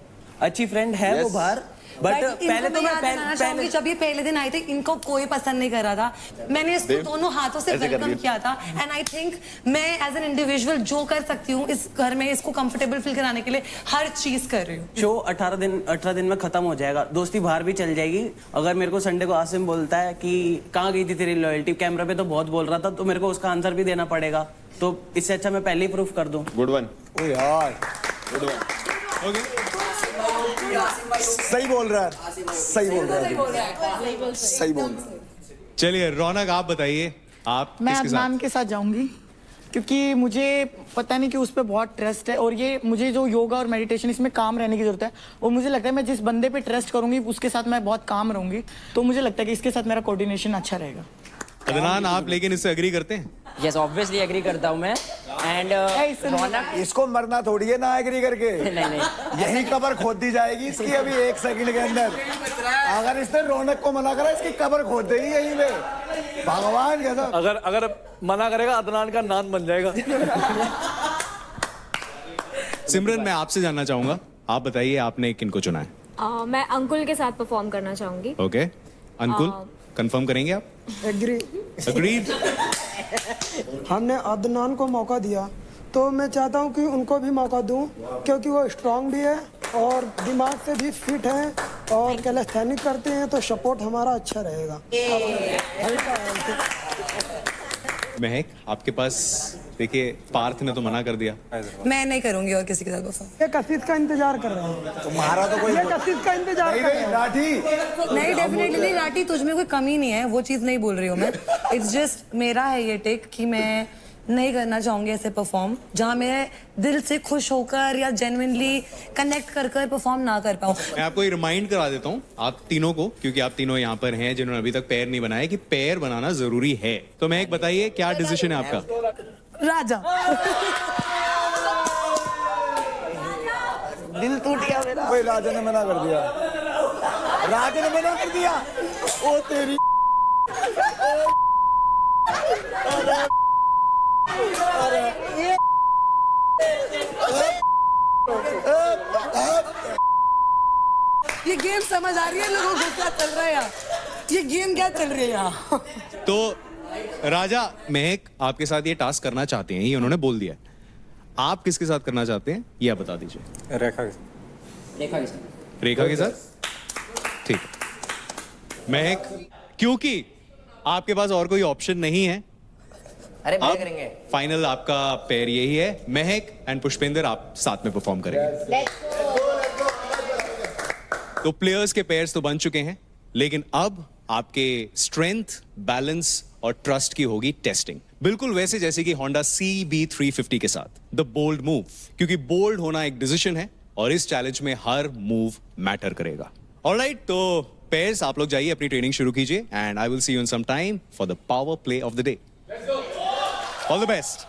अच्छी फ्रेंड है वो बाहर, पहले तो मैं जब ये पहले दिन आए थे इनको कोई पसंद नहीं कर रहा था, मैंने इसको दोनों हाथों से वेलकम किया था एंड आई थिंक मैं एज एन इंडिविजुअल जो कर सकती हूँ इस घर में इसको कंफर्टेबल फील कराने के लिए हर चीज कर रही हूँ। शो 18 दिन में खत्म हो जाएगा, दोस्ती बाहर भी चल जाएगी। अगर मेरे को संडे को आसिम बोलता है कि कहाँ गई थी तेरी लॉयल्टी, कैमरा पे तो बहुत बोल रहा था, तो मेरे को उसका आंसर भी देना पड़ेगा, तो इससे अच्छा मैं पहले ही प्रूफ कर दूं। Good one. ओ यार गुड वन। सही बोल रहा है, सही बोल रहा है, सही बोल रहा है। चलिए रौनक आप बताइए, आप मैं किसके साथ? अदनान के साथ जाऊंगी क्योंकि मुझे पता नहीं कि उस पर बहुत ट्रस्ट है और ये मुझे जो योगा और मेडिटेशन इसमें काम रहने की जरूरत है और मुझे लगता है मैं जिस बंदे पे ट्रस्ट करूंगी उसके साथ मैं बहुत काम रहूंगी, तो मुझे लगता है कि इसके साथ मेरा कोऑर्डिनेशन अच्छा रहेगा। अदनान आप लेकिन इससे एग्री करते हैं? यस ऑब्वियसली एग्री करता हूँ मैं एंड रौनक इसको मरना थोड़ी है ना एग्री करके। नहीं यही कबर खोद दी जाएगी इसकी अभी 1 सेकंड के अंदर। अगर इसने रौनक को मना करा इसकी कबर खोद देगी यहीं पे, भगवान कैसा। अगर मना करेगा अदनान का नाम बन जाएगा। सिमरन मैं आपसे जानना चाहूंगा, आप बताइए आपने किनको चुना है? मैं अंकुल के साथ परफॉर्म करना चाहूंगी। ओके अंकुल कंफर्म करेंगे आप? एग्री। अग्रीड। हमने अदनान को मौका दिया तो मैं चाहता हूं कि उनको भी मौका दूं क्योंकि वो स्ट्रांग भी है और दिमाग से भी फिट है और कैलिस्थेनिक करते हैं, तो सपोर्ट हमारा अच्छा रहेगा। महक आपके पास देखिए, पार्थ ने तो मना कर दिया। मैं नहीं करूंगी और किसी के साथ परफॉर्म। ये कशिश का इंतजार कर रहे हैं तुम्हारा तो कोई ये कशिश का इंतजार कर रहे हैं। राठी नहीं डेफिनेटली नहीं राठी, तुझ में कोई कमी नहीं है, वो चीज नहीं बोल रही हूँ मैं। इट्स जस्ट मेरा है ये टेक कि मैं नहीं करना चाहूंगी ऐसे परफॉर्म जहाँ मैं दिल से खुश होकर या जेन्युइनली कनेक्ट कर परफॉर्म ना कर पाऊँ। मैं आपको ये रिमाइंड करा देता हूँ आप तीनों को, क्योंकि आप तीनों यहाँ पर हैं जिन्होंने अभी तक पैर नहीं बनाया, कि पैर बनाना जरूरी है। तो महक बताइए क्या डिसीजन है आपका? राजा। दिल टूट गया मेरा। ओए राजा ने मना कर दिया, राजा ने मना कर दिया। ओ तेरी ये गेम समझ आ रही है लोगों को क्या चल रहा है यार? ये गेम क्या चल रही है यहाँ? तो राजा महक आपके साथ ये टास्क करना चाहते हैं, ये उन्होंने बोल दिया है। आप किसके साथ करना चाहते हैं ये आप बता दीजिए। रेखा के साथ। रेखा के साथ ठीक है। महक क्योंकि आपके पास और कोई ऑप्शन नहीं है, अरे क्या करेंगे? फाइनल आपका पेयर यही है। महक एंड पुष्पेंद्र आप साथ में परफॉर्म करेंगे। तो प्लेयर्स के पेयर्स तो बन चुके हैं, लेकिन अब आपके स्ट्रेंथ, बैलेंस और ट्रस्ट की होगी टेस्टिंग, बिल्कुल वैसे जैसे कि होंडा CB350 के साथ द बोल्ड मूव, क्योंकि बोल्ड होना एक डिसीजन है और इस चैलेंज में हर मूव मैटर करेगा। ऑलराइट, तो पेयर्स आप लोग जाइए अपनी ट्रेनिंग शुरू कीजिए and I will see you in some time for the power play of the day. All the best.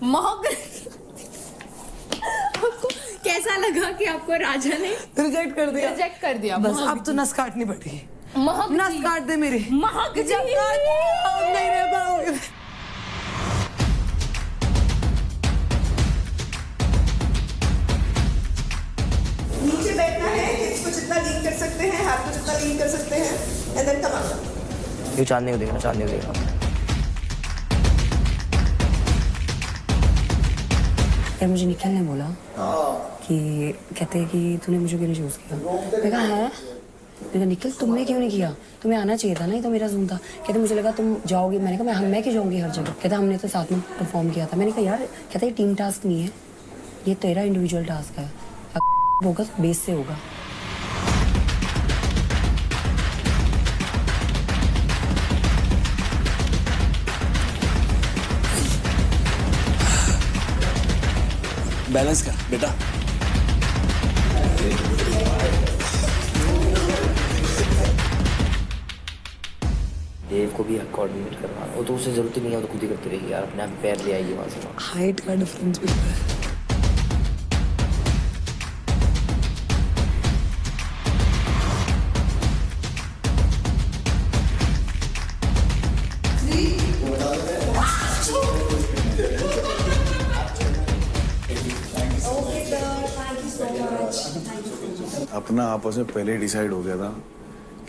Mahak आपको कैसा लगा कि आपको राजा ने रिजेक्ट कर दिया? रिजेक्ट कर दिया। बस अब तो नस काटनी पड़ेगी। महक नस काट दे मेरी। महक जी नहीं रह पाओगे। नीचे बैठना है, इसको जितना लीन कर सकते हैं, हाथ को जितना लीन कर सकते हैं, एंड देन कम अप। ये चांदनी को देखना, चांदनी को देखना। यार मुझे निखिल ने बोला कि कहते हैं कि तूने मुझे क्यों नहीं चूज किया। मैं कहा है, मैंने कहा निखिल तुमने क्यों नहीं किया, तुम्हें आना चाहिए था ना, ये तो मेरा जून था। कहते मुझे लगा तुम जाओगी, मैंने कहा मैं क्यों जाऊंगी हर जगह। कहता हमने तो साथ में परफॉर्म किया था। मैंने कहा यार, कहता ये टीम टास्क नहीं है, ये तेरा इंडिविजुअल टास्क है, फोकस बेस से होगा। बैलेंस कर बेटा। देव को भी कोऑर्डिनेट करना, वो तो उसे जरूरत ही नहीं है, वो तो खुद ही करती रहेगी यार, अपने आप पैर ले आएगी वहां से। हाइट का डिफरेंस भी है। अपना आपस में पहले डिसाइड हो गया था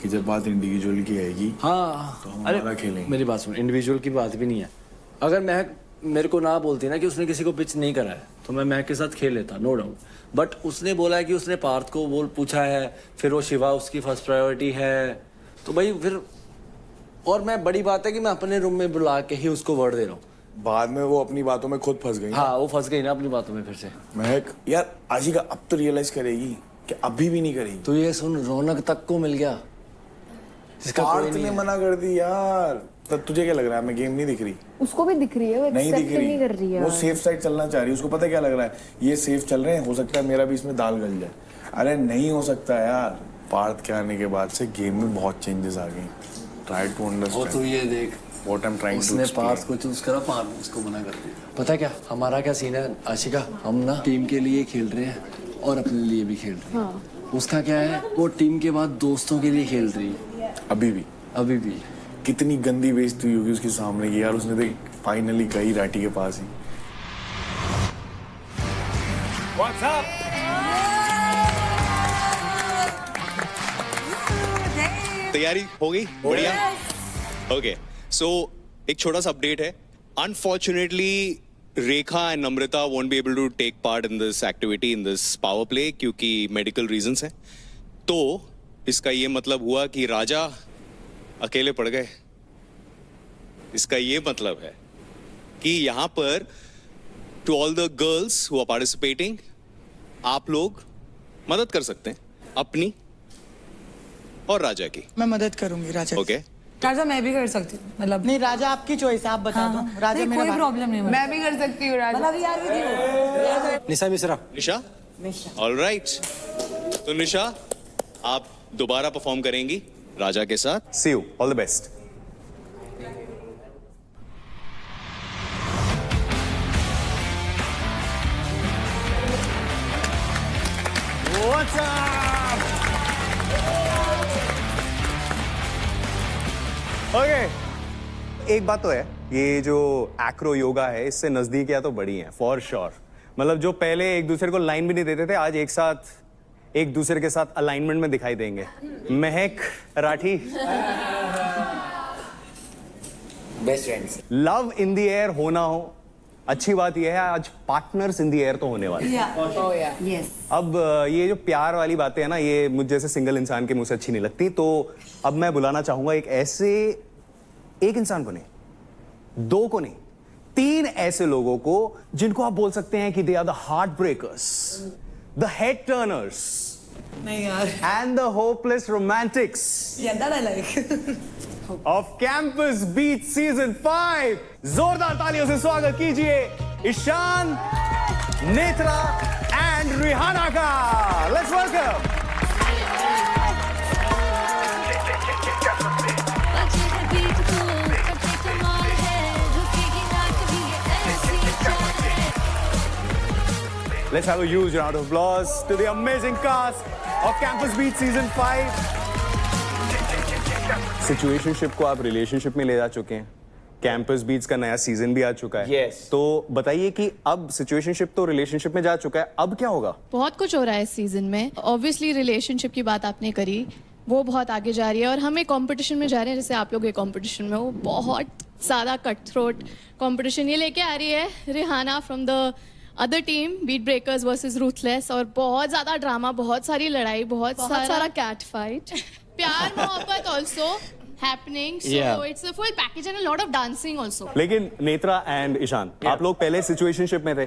कि जब बात इंडिविजुअल की आएगी हाँ तो हम हमारा खेलेंगे। मेरी बात सुन, इंडिविजुअल की बात भी नहीं है। अगर महक मेरे को ना बोलती ना कि उसने किसी को पिच नहीं करा है तो मैं महक के साथ खेल लेता, नो डाउट। बट उसने बोला है कि उसने पार्थ को बोल पूछा है, फिर वो शिवा उसकी फर्स्ट प्रायोरिटी है, तो भाई फिर और मैं बड़ी बात है कि मैं अपने रूम में बुला के ही उसको वर्ड दे रहा हूँ। बाद में वो अपनी बातों में खुद फंस गई। हाँ वो फंस गई ना अपनी बातों में फिर से। महक यार आशिका अब तो रियलाइज करेगी कि अभी भी नहीं करेगी। तो ये सुन, रौनक तक को मिल गया, इसका कोई पार्थ नहीं ने है। मना कर दी यार। तब तुझे क्या लग रहा है मैं गेम नहीं दिख रही? उसको भी दिख रही है, वो नहीं एक्सेप्ट दिख नहीं कर रही है। वो सेफ साइड चलना चाह रही है। उसको पता क्या लग रहा है, ये सेफ चल रहे हैं, हो सकता है मेरा भी इसमें दाल गल जाए। अरे नहीं हो सकता यार। पार्थ के आने के बाद से गेम में बहुत चेंजेस आ गए। Try to understand. वो तो ये देख, what I am trying to उसने पार्थ को चूज करा, पार्थ उसको मना कर दिया। पता है क्या हमारा क्या सीन है आशिका, हम ना टीम के लिए खेल रहे हैं और अपने लिए भी खेल रहे हैं। उसका क्या है, वो टीम के बाद दोस्तों के लिए खेल रही है। अभी भी कितनी गंदी बेइज्जती हुई होगी उसके सामने की यार। उसने देख फाइनली गई राठी के पास ही। What's up? तैयारी हो गई? बढ़िया। ओके, सो एक छोटा सा अपडेट है। Unfortunately Rekha and Namrata won't be able to take part in this activity, in this power play, क्योंकि मेडिकल रीजंस हैं। तो इसका ये मतलब हुआ कि राजा अकेले पड़ गए। इसका ये मतलब है कि यहां पर to all the girls who are participating, आप लोग मदद कर सकते हैं अपनी और राजा की। मैं मदद करूंगी राजा। ओके राजा मैं भी कर सकती हूँ, मतलब नहीं राजा आपकी चॉइस है, आप बता दो। राजा नहीं, मेरा कोई भाई। प्रॉब्लम नहीं। मैं भी कर सकती हूँ राजा। मतलब यार भी निशा मिश्रा। निशा, ऑलराइट। तो निशा आप दोबारा परफॉर्म करेंगी राजा के साथ। See you, all the best. What's up? Okay, एक बात तो है, ये जो एक्रो योगा है इससे नजदीकियां तो बड़ी हैं फॉर श्योर। मतलब जो पहले एक दूसरे को लाइन भी नहीं देते थे, आज एक साथ एक दूसरे के साथ अलाइनमेंट में दिखाई देंगे। महक, Rathi, best friends. Love in the air होना हो, अच्छी बात यह है आज पार्टनर्स इन द एयर तो होने वाले हैं। यस। अब ये जो प्यार वाली बातें है ना, ये मुझ जैसे सिंगल इंसान के मुंह से अच्छी नहीं लगती। तो अब मैं बुलाना चाहूंगा एक इंसान को नहीं, दो को नहीं, तीन ऐसे लोगों को जिनको आप बोल सकते हैं कि they are the heart breakers, the head turners, नहीं यार, and the hopeless romantics that I like. of Campus Beat Season 5। जोरदार तालियों से स्वागत कीजिए ईशान, नेत्रा एंड रिहाना का। Let's welcome. Let's have a huge round of applause to the amazing cast of Campus Beat Season 5। Situationship को आप relationship में ले जा चुके हैं, कैंपस बीट्स का नया सीजन भी आ चुका है। Yes. तो बताइए कि अब सिचुएशनशिप तो रिलेशनशिप में जा चुका है, अब क्या होगा? बहुत कुछ हो रहा है इस सीजन में। ऑब्वियसली रिलेशनशिप की बात आपने करी, वो बहुत आगे जा रही है और हम एक कंपटीशन में जा रहे हैं। जैसे आप लोग एक कंपटीशन में हो, बहुत ज़्यादा कट थ्रोट कंपटीशन ये लेके आ रही है Rihana from the other team, beat breakers versus ruthless. और बहुत ज़्यादा ड्रामा, बहुत सारी लड़ाई, बहुत सारा कैट फाइट, प्यार मोहब्बत also happening, so Yeah. it's a full package and a lot of dancing also. लेकिन नेत्रा एंड ईशान, आप लोग पहले सिचुएशनशिप में थे,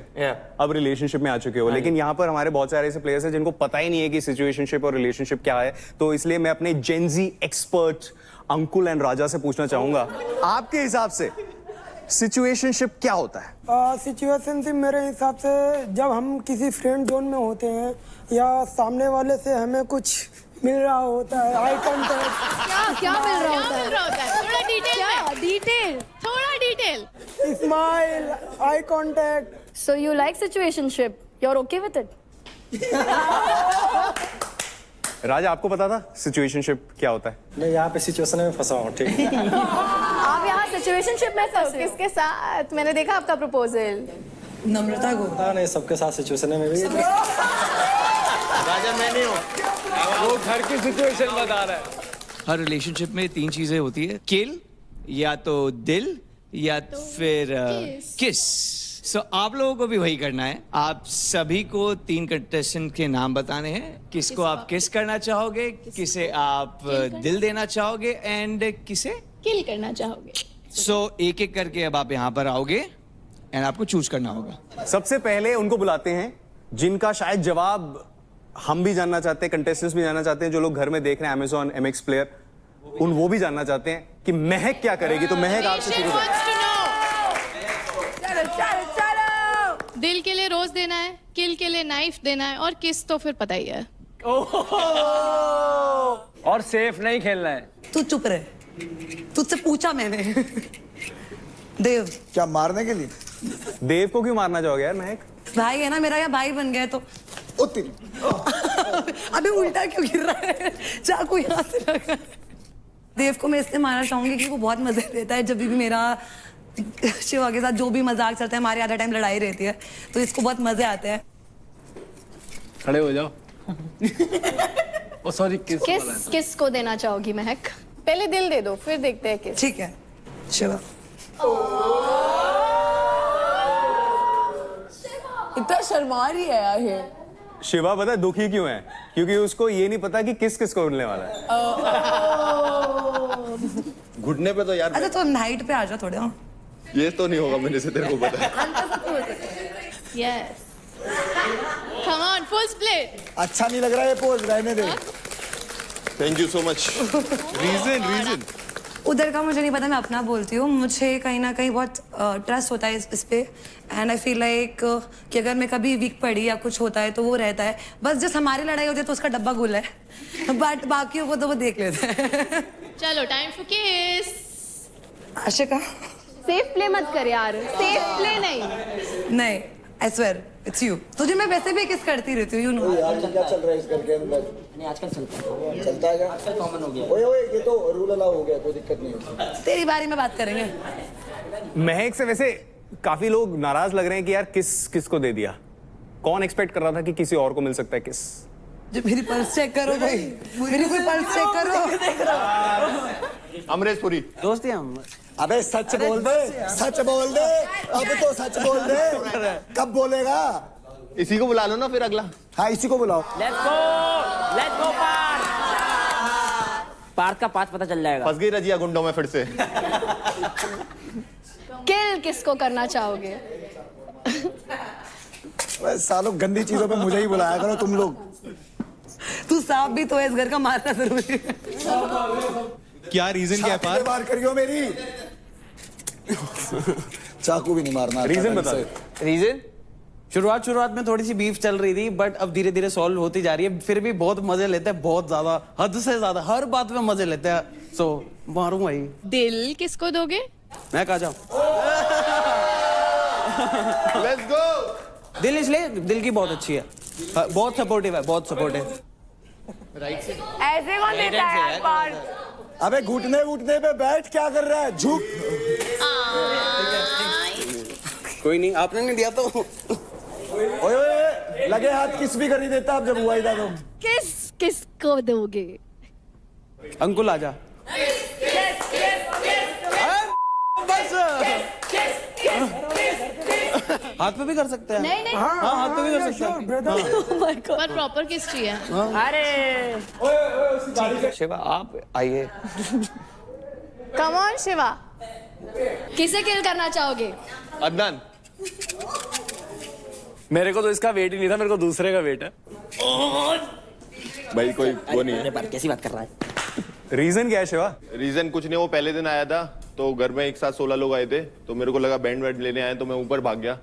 अब रिलेशनशिप में आ चुके हो। लेकिन यहाँ पर हमारे बहुत सारे ऐसे प्लेयर्स हैं जिनको पता ही नहीं है कि सिचुएशनशिप और रिलेशनशिप क्या है। तो इसलिए मैं अपने जेनजी एक्सपर्ट अंकुल एंड राजा से पूछना चाहूंगा, आपके हिसाब से सिचुएशनशिप क्या होता है? सिचुएशनशिप मेरे हिसाब से जब हम किसी फ्रेंड जोन में होते हैं या सामने वाले से हमें कुछ मिल रहा होता है, आई कॉन्टैक्ट। क्या मिल रहा होता है? थोड़ा डिटेल, थोड़ा detail. Smile, eye contact. So you like situationship? You're okay with it? राजा, आपको पता था सिचुएशनशिप क्या होता है? मैं यहाँ पे सिचुएशन में फंसा हूँ। ठीक है। आप यहाँ situationship में फंसे हो? किसके साथ? मैंने देखा आपका प्रपोजल। नम्रता को पता नहीं, सबके साथ सिचुएशन में भी। राजा मैं नहीं हूँ। वो घर की सिचुएशन बता रहा है। हर रिलेशनशिप में 3 चीजें होती है, किल, या तो दिल, या फिर किस। सो आप लोगों को भी वही करना है। आप सभी को 3 कंटेस्टेंट के नाम बताने हैं। किसको आप किस करना चाहोगे, किसे आप दिल देना चाहोगे, एंड किसे किल करना चाहोगे। सो एक एक करके अब आप यहाँ पर आओगे एंड आपको चूज करना होगा। सबसे पहले उनको बुलाते हैं जिनका शायद जवाब हम भी जानना चाहते हैं, कंटेस्टेंट्स भी जानना चाहते हैं, जो लोग घर में देख रहे हैं Amazon MX प्लेयर, वो भी जानना चाहते हैं कि महक क्या करेगी। तो महक आपसे शुरू करें। दिल के लिए रोज देना है, किल के लिए नाइफ देना है, और किस तो फिर पता ही है। और सेफ नहीं खेलना है। तू चुप रहे, तुझसे पूछा मैंने। देव क्या मारने के लिए? देव को क्यों मारना चाहोगे यार महक? भाई है ना मेरा, या भाई बन गया तो। अबे उल्टा क्यों गिर रहा है? चाकू यहाँ से लगा। देव को मैं इसलिए मारना चाहूंगी कि वो बहुत मजे लेता है। जब भी मेरा शिवा के साथ जो भी मजाक चलता है, हमारे आधा टाइम लड़ाई रहती है, तो इसको बहुत मजे आते हैं। खड़े हो जाओ। ओ सॉरी, किस को देना चाहोगी महक? पहले दिल दे दो, फिर देखते हैं किस। ठीक है शिवा। इतना शर्मा रही है यार ये। शिवा पता है दुखी क्यों है? क्योंकि उसको ये नहीं पता कि किस किस को उड़ने वाला है। घुटने पे तो यार। अच्छा तो नाइट पे आ जाओ थोड़े। ये तो नहीं होगा मेरे से, तेरे को पता है। Yes, come on, full split. अच्छा नहीं लग रहा है पोज, रहने दे। Thank you so much. Reason उधर का मुझे नहीं पता, मैं अपना बोलती हूँ। मुझे कहीं ना कहीं बहुत ट्रस्ट होता है इस पे, एंड आई फील लाइक कि अगर मैं कभी वीक पड़ी या कुछ होता है तो वो रहता है। बस जस्ट हमारी लड़ाई होती है तो उसका डब्बा गुल है, बट बाकियों को तो वो देख लेते हैं। चलो टाइम फॉर किस। आशिका सेफ प्ले मत कर यार, सेफ प्ले नहीं। नहीं, आई स्वेयर इट्स यू। तुझे मैं वैसे भी किस करती रहती हूँ, यू नो। यार क्या चल रहा है इस घर के अंदर? नहीं आजकल चलता है क्या? आजकल कॉमन हो गया। ओए ओए, ये तो रूल अलाउ हो गया, कोई दिक्कत नहीं है। तेरी बारी में बात करेंगे। महक से वैसे काफी लोग नाराज लग रहे हैं कि यार किस को दे दिया। कौन एक्सपेक्ट कर रहा था कि किसी और को मिल सकता है किस? जो मेरी पल्स चेक करो भाई, मेरी कोई पल्स चेक करो। अमरीश पुरी दोस्ती हम। अबे सच बोल दे, सच बोल दे, अब तो सच बोल दे। कब बोलेगा? इसी को बुला लो ना फिर अगला। हाँ इसी को बुलाओ। Let's go Partha. पार्थ का पाथ पता चल जाएगा। फंस गई रजिया गुंडों में फिर से। किल किसको करना चाहोगे? सालों गंदी चीजों पे मुझे ही बुलाया करो तुम लोग। तू सांप भी तो है, इस घर का मारना जरूरी है। क्या रीजन क्या है पार? मार करियो मेरी। चाकू भी नहीं मारना। रीजन बता। रीजन शुरुआत में थोड़ी सी बीफ चल रही थी, बट अब धीरे धीरे सॉल्व होती जा रही है। फिर भी बहुत मजे लेते हैं, बहुत ज्यादा, हद से ज्यादा, हर बात में मजे लेते हैं। सो मारूंगा ही। दिल किसको दोगे? मैं कहा जाऊं। Let's go. दिल इसलिए, दिल की बहुत अच्छी है, बहुत सपोर्टिव है, बहुत सपोर्टिव। ऐसे कौन देता है यार पार्थ? अबे घुटने पे बैठ, क्या कर रहा है? झुक। कोई नहीं, आपने नहीं दिया तो। ओए ओए, लगे हाथ किस भी कर ही देता अब जब हुआ ही था तो। किसको दोगे? अंकुल आजा। हाथ पे भी कर सकते हैं। नहीं हाँ हाथ पे भी कर सकते हैं। पर प्रॉपर किस चाहिए? अरे शिवा आप आइए। कम ऑन शिवा, किसे किल करना चाहोगे? अदनान। मेरे को तो इसका वेट ही नहीं था, मेरे को दूसरे का वेट है। भाई कोई वो नहीं है। कैसी बात कर रहा है? रीजन क्या है शिवा? रीजन कुछ नहीं, वो पहले दिन आया था तो घर में एक साथ 16 लोग आए थे, तो मेरे को लगा बैंड वैंड लेने आए, तो मैं ऊपर भाग गया।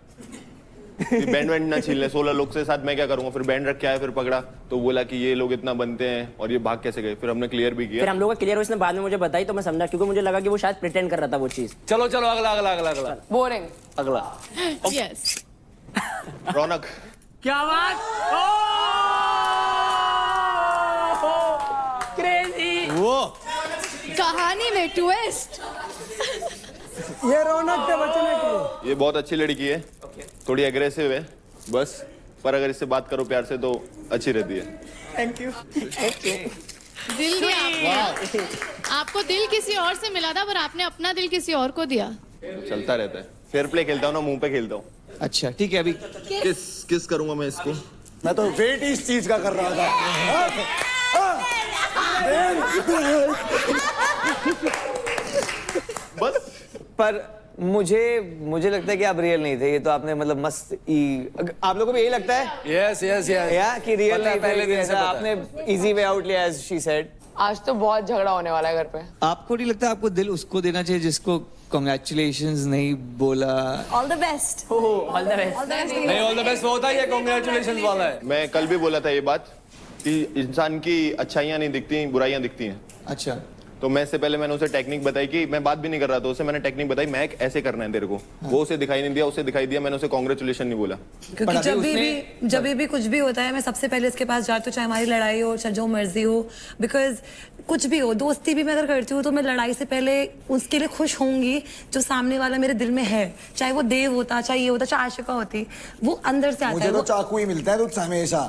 बैंड वैंड ना छीन ले, 16 लोग से साथ मैं क्या करूंगा। फिर बैंड रख के आया, फिर पकड़ा तो बोला कि ये लोग इतना बनते हैं और ये भाग कैसे गए। फिर हमने क्लियर भी किया। फिर हम लोग का क्लियर हुआ, इसने बाद में मुझे बताई तो मैं समझा, क्योंकि मुझे लगा कि वो शायद प्रिटेंड कर रहा था वो चीज। चलो चलो अगला। बोरिंग। अगला। यस। रौनक। क्या बात? क्रेजी। वो कहानी में ट्विस्ट। ये रौनक के बचने के लिए। ये बहुत अच्छी लड़की है, थोड़ी एग्रेसिव है, बस पर अगर इससे बात करो प्यार से तो अच्छी रहती है। Thank you. दिल दिया आपको दिल किसी और से मिला था, पर आपने अपना दिल किसी और को दिया। चलता रहता है, फेयर प्ले खेलता हूँ ना, मुंह पे खेलता हूँ। अच्छा ठीक है, अभी किस करूंगा मैं इसको? मैं तो वेट इस चीज का कर रहा था। पर मुझे लगता है कि आप रियल नहीं थे, ये तो आपने मतलब मस्त आप लोगों को भी यही लगता है? यस यस यस या कि रियल नहीं पहले दिन से ऐसा आपने इजी वे आउट लिया एज शी सेड। आज तो बहुत झगड़ा होने वाला है घर पे। आपको नहीं लगता आपको दिल उसको देना चाहिए जिसको कांग्रेचुलेशंस नहीं बोला? All the best. All the best. नहीं, ऑल द बेस्ट होता ही है, कांग्रेचुलेशंस वाला है। मैं कल भी बोला था ये बात कि इंसान की अच्छाइयाँ नहीं दिखती, बुराइयां दिखती हैं। अच्छा, तो मैं इससे पहले मैंने उसे टेक्निक बताई कि मैं बात भी नहीं कर रहा था उसे, मैंने टेक्निक बताई मैं ऐसे करना है तेरे को। वो उसे दिखाई नहीं दिया, उसे दिखाई दिया, मैंने उसे कांग्रेचुलेशन नहीं बोला। क्योंकि जब भी कुछ भी होता है मैं सबसे पहले उसके पास जाती हूँ, चाहे हमारी लड़ाई हो चाहे जो मर्जी हो, बिकॉज कुछ भी हो, दोस्ती भी मैं अगर करती हूँ तो मैं लड़ाई से पहले उसके लिए खुश होंगी जो सामने वाला मेरे दिल में है, चाहे वो देव होता, चाहे ये होता, चाहे आशिका होती, वो अंदर से आता मुझे है। तो चाकू ही मिलता है तुझसे हमेशा।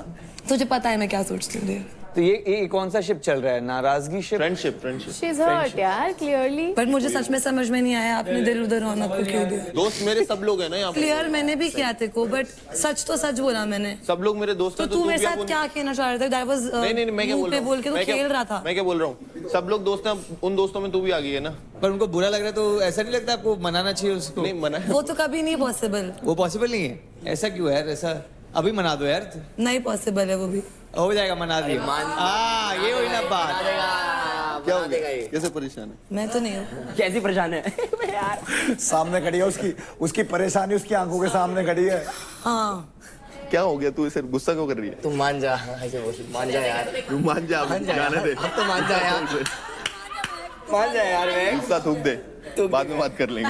तुझे पता है मैं क्या सोचती हूँ। तो ये कौन सा शिप चल रहा है? नाराजगी ship? Friendship. She is hurt यार, क्लियरली। बट मुझे सच में समझ में नहीं आया आपने दिल उधर रौनक को क्यों दिया। दोस्त मेरे सब लोग हैं ना यहाँ पे। क्लियर मैंने भी किया तेरे को, बट सच तो सच बोला मैंने। सब लोग मेरे दोस्त तो हैं, तू मेरे साथ क्या कहना चाह रहा था? दैट वाज नहीं मैं क्या बोल रहा हूँ? बोल के तू खेल रहा था। मैं क्या बोल रहा हूँ? सब लोग दोस्त हैं, उन दोस्तों में तू भी आ गई है ना। पर उनको बुरा लग रहा है तो ऐसा नहीं लगता आपको मनाना चाहिए उसको? नहीं मना है। वो तो कभी नहीं पॉसिबल। वो पॉसिबल नहीं है। ऐसा क्यों है यार? ऐसा अभी मना दो यार। नहीं पॉसिबल है वो भी। हो जाएगा, मना दिया। ये हुई ना बात। क्या हो गया? कैसे परेशान है? मैं तो नहीं हूँ। कैसी परेशान है? सामने खड़ी है उसकी परेशानी उसकी आंखों के सामने खड़ी है। हाँ क्या हो गया? तू इसे गुस्सा क्यों कर रही है? तू मान जा, ऐसे बोल, मान जा यार। तू मान जा, जाने दे। अब तो मान जा यार। मान जा यार। गुस्सा थूक दे, बाद में बात कर लेंगे।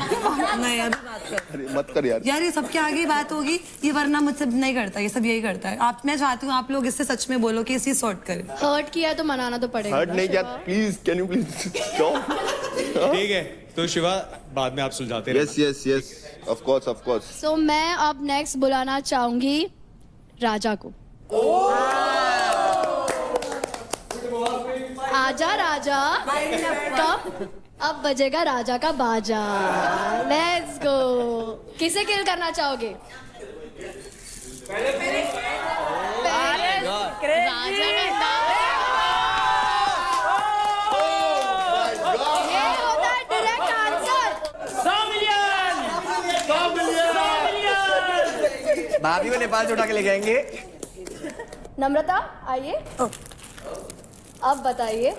नहीं अभी बात कर। अरे मत कर यार। यार ये सबके आगे बात होगी, ये वरना मुझसे नहीं करता, ये सब यही करता है। मैं चाहती हूँ आप लोग इससे सच में बोलो कि इसी सॉर्ट करें। हर्ट किया तो मनाना तो पड़ेगा। हर्ट नहीं किया, please can you please stop. ठीक है, तो शिवा बाद में आप सुलझाते रहे। Yes of course. सो मैं अब नेक्स्ट बुलाना चाहूंगी राजा को। आजा राजा, कब अब बजेगा राजा का बाजा। Let's go. किसे किल करना चाहोगे? राजा का नाम ये होता है डायरेक्ट आंसर। 100 मिलियन। भाभी को नेपाल से उठा के ले जाएंगे। नम्रता आइए, अब बताइए,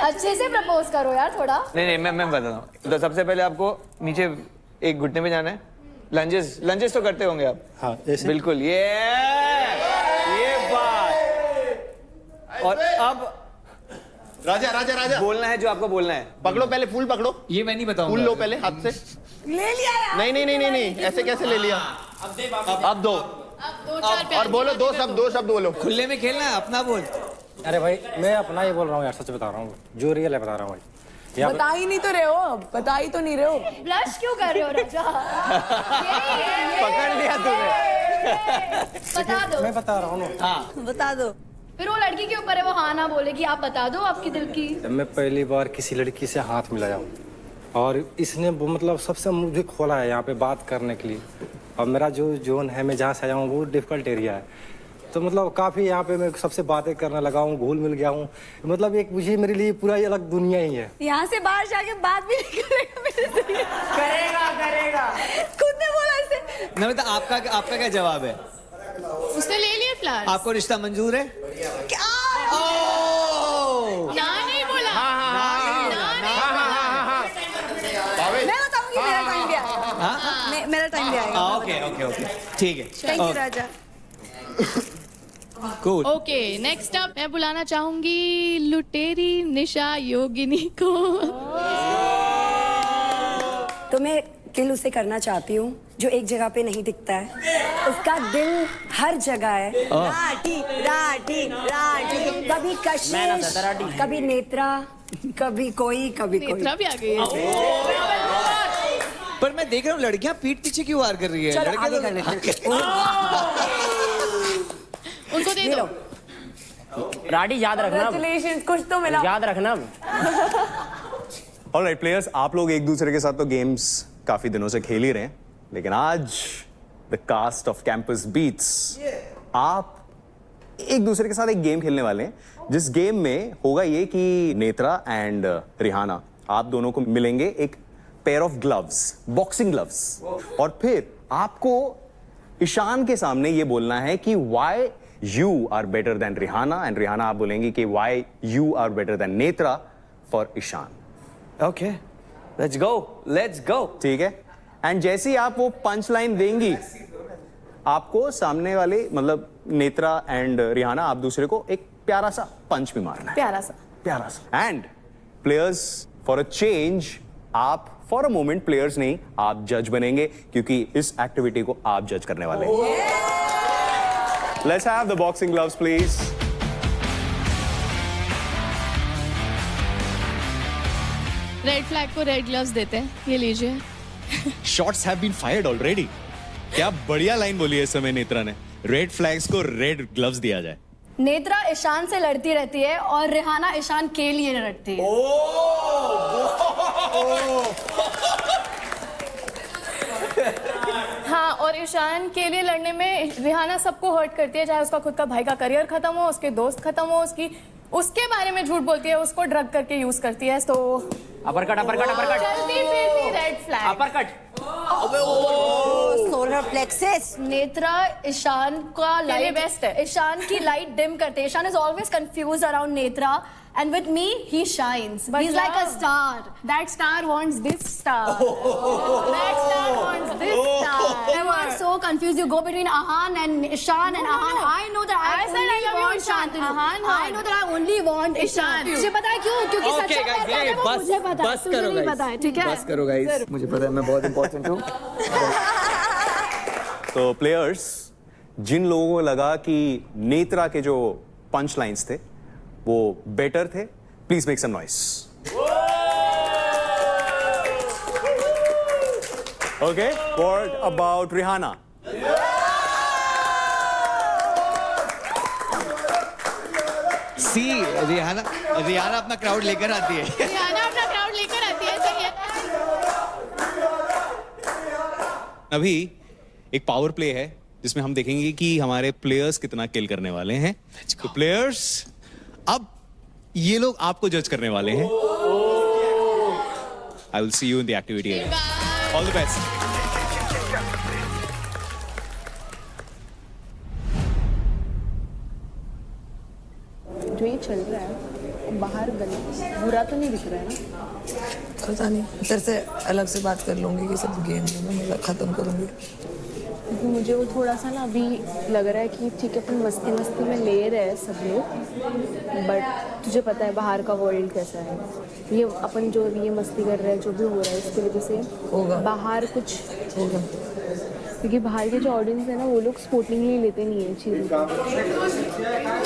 अच्छे से प्रपोज करो यार थोड़ा। नहीं मैं बताता हूँ। तो सबसे पहले आपको नीचे एक घुटने में जाना है। लंजेस तो करते होंगे आप? हाँ ऐसे। बिल्कुल, ये बात। और अब राजा बोलना है जो आपको बोलना है। पकड़ो, पहले फूल पकड़ो। ये मैं नहीं बताऊंगा। फूल लो पहले हाथ से। ले लिया यार। नहीं ऐसे कैसे ले लिया? अब दो और बोलो, दो शब्द बोलो। खुले में खेलना है, अपना बोल। अरे भाई मैं अपना ही बोल रहा हूँ यार, सच बता रहा हूँ, जो रियल है बता रहा हूँ भाई। बता ही नहीं तो रहे हो, बता ही तो नहीं रहे हो। ब्लश क्यों कर रहे हो राजा? पकड़ लिया तूने। बता दो। मैं बता रहा हूँ ना। हाँ बता दो। फिर वो लड़की के ऊपर है, वो हाँ ना बोले कि आप बता दो आपकी दिल की। जब मैं पहली बार किसी लड़की से हाथ मिलाया हूँ और इसने वो मतलब सबसे मुझे खोला है यहाँ पे बात करने के लिए। और मेरा जो जोन है, मैं जहाँ से आया हूँ वो डिफिकल्ट एरिया है, तो मतलब काफ़ी यहाँ पे मैं सबसे बातें करने लगा हूँ, घुल मिल गया हूँ। मतलब एक मुझे मेरे लिए पूरा अलग दुनिया ही है। यहाँ से बाहर जाके बात भी नहीं करेगा मेरे से। करेगा खुद ने बोला इसे। नम्रता आपका क्या जवाब है? उसने ले लिए फ्लावर्स। आपको रिश्ता मंजूर है? क्या? ना नहीं बोला। मैं बताऊंगी, मेरा टाइम भी आएगा। मेरा टाइम भी आएगा। ओके ठीक है। Thank you Raja. Cool. Okay, next up मैं बुलाना चाहूंगी लुटेरी निशा योगिनी को। तो मैं किल उसे करना चाहती हूँ जो एक जगह पे नहीं दिखता है, उसका दिल हर जगह है। राठी राठी राठी, कभी कशिश, कभी नेत्रा, कभी कोई। नेत्रा भी आ गई है। पर मैं देख रहा हूँ लड़कियां पीठ पीछे क्यों वार कर रही है? चलो आगे कर लेते हैं। उनको दे दो। राडी याद रखना, Congratulations, कुछ तो मिला। याद रखना। ऑलराइट प्लेयर्स, आप लोग एक दूसरे के साथ तो गेम्स काफी दिनों से खेल ही रहे हैं, लेकिन आज the cast of Campus Beats, आप एक दूसरे के साथ एक गेम खेलने वाले हैं, जिस गेम में होगा ये कि नेत्रा एंड रिहाना, आप दोनों को मिलेंगे एक pair of gloves, boxing gloves, और फिर आपको ईशान के सामने ये बोलना है कि why you are better than Rihana, and Rihana आप बोलेंगे कि why you are better than Netra for Ishaan. Okay, let's go. ठीक है, एंड जैसे ही आप वो पंच लाइन देंगी, आपको सामने वाले मतलब नेत्रा एंड रिहाना, आप दूसरे को एक प्यारा सा पंच भी मारना है, प्यारा सा। And players, for a change, आप फॉर अ मोमेंट प्लेयर्स नहीं, आप जज बनेंगे, क्योंकि इस एक्टिविटी को आप जज करने वाले हैं। Let's have the boxing gloves please. Red flag को रेड ग्लव्स देते हैं, ये लीजिए। Shots have been fired already. क्या बढ़िया लाइन बोली है इस समय नेत्रा ने, रेड फ्लैग्स को रेड ग्लव्स दिया जाए। नेत्रा ईशान से लड़ती रहती है और रिहाना ईशान के लिए लड़ती है। हाँ, और ईशान के लिए लड़ने में रिहाना सबको हर्ट करती है, चाहे उसका खुद का भाई का करियर खत्म हो, उसके दोस्त खत्म हो, उसके बारे में झूठ बोलती है, उसको ड्रग करके यूज करती है। तो अपरकट। चलती फिरती red flag. Uppercut. Solar plexus. Netra Ishaan का लाइट बेस्ट है। ईशान की लाइट डिम करते हैं। Ishaan is always confuse around Netra, and with me he shines. But he's like a star. That star wants this star. That star wants this star. You are so confused. You go between Ahan and Ishan and Ahan. I know that I said I only love you, want Ishan. Shantanu. Ahan, I know that I only want Ishan. मुझे पता है क्यों? क्योंकि सच्चा प्यार क्या है वो मुझे पता है, तुझे नहीं पता है, ठीक है? बस करो गाइस, मुझे पता है मैं बहुत इंपॉर्टेंट हूँ। तो प्लेयर्स, जिन लोगों को लगा कि नेत्रा के जो पंच लाइन्स थे वो बेटर थे, please make some noise. Okay, what about Rihana? See, Rihana अपना क्राउड लेकर आती है। रिहाना अपना क्राउड लेकर आती है, सही है। अभी एक पावर प्ले है जिसमें हम देखेंगे कि हमारे प्लेयर्स कितना किल करने वाले हैं। तो प्लेयर्स, अब ये लोग आपको जज करने वाले हैं। आई will see you in the activity area. All the best. जो ये चल रहा है बाहर गली, बुरा तो नहीं दिख रहा है ना? पता नहीं, तेरे से अलग से बात कर लूंगी कि सब गेम में मतलब खत्म करूंगी। क्योंकि मुझे वो थोड़ा सा ना अभी लग रहा है कि ठीक है अपन मस्ती मस्ती में ले रहे हैं सब लोग, बट तुझे पता है बाहर का वर्ल्ड कैसा है। ये अपन जो ये मस्ती कर रहे हैं, जो भी हो रहा है, इसकी वजह से होगा बाहर कुछ होगा, क्योंकि बाहर के जो ऑडियंस है ना वो लोग स्पोर्टिंगली लेते नहीं है चीज़ों को।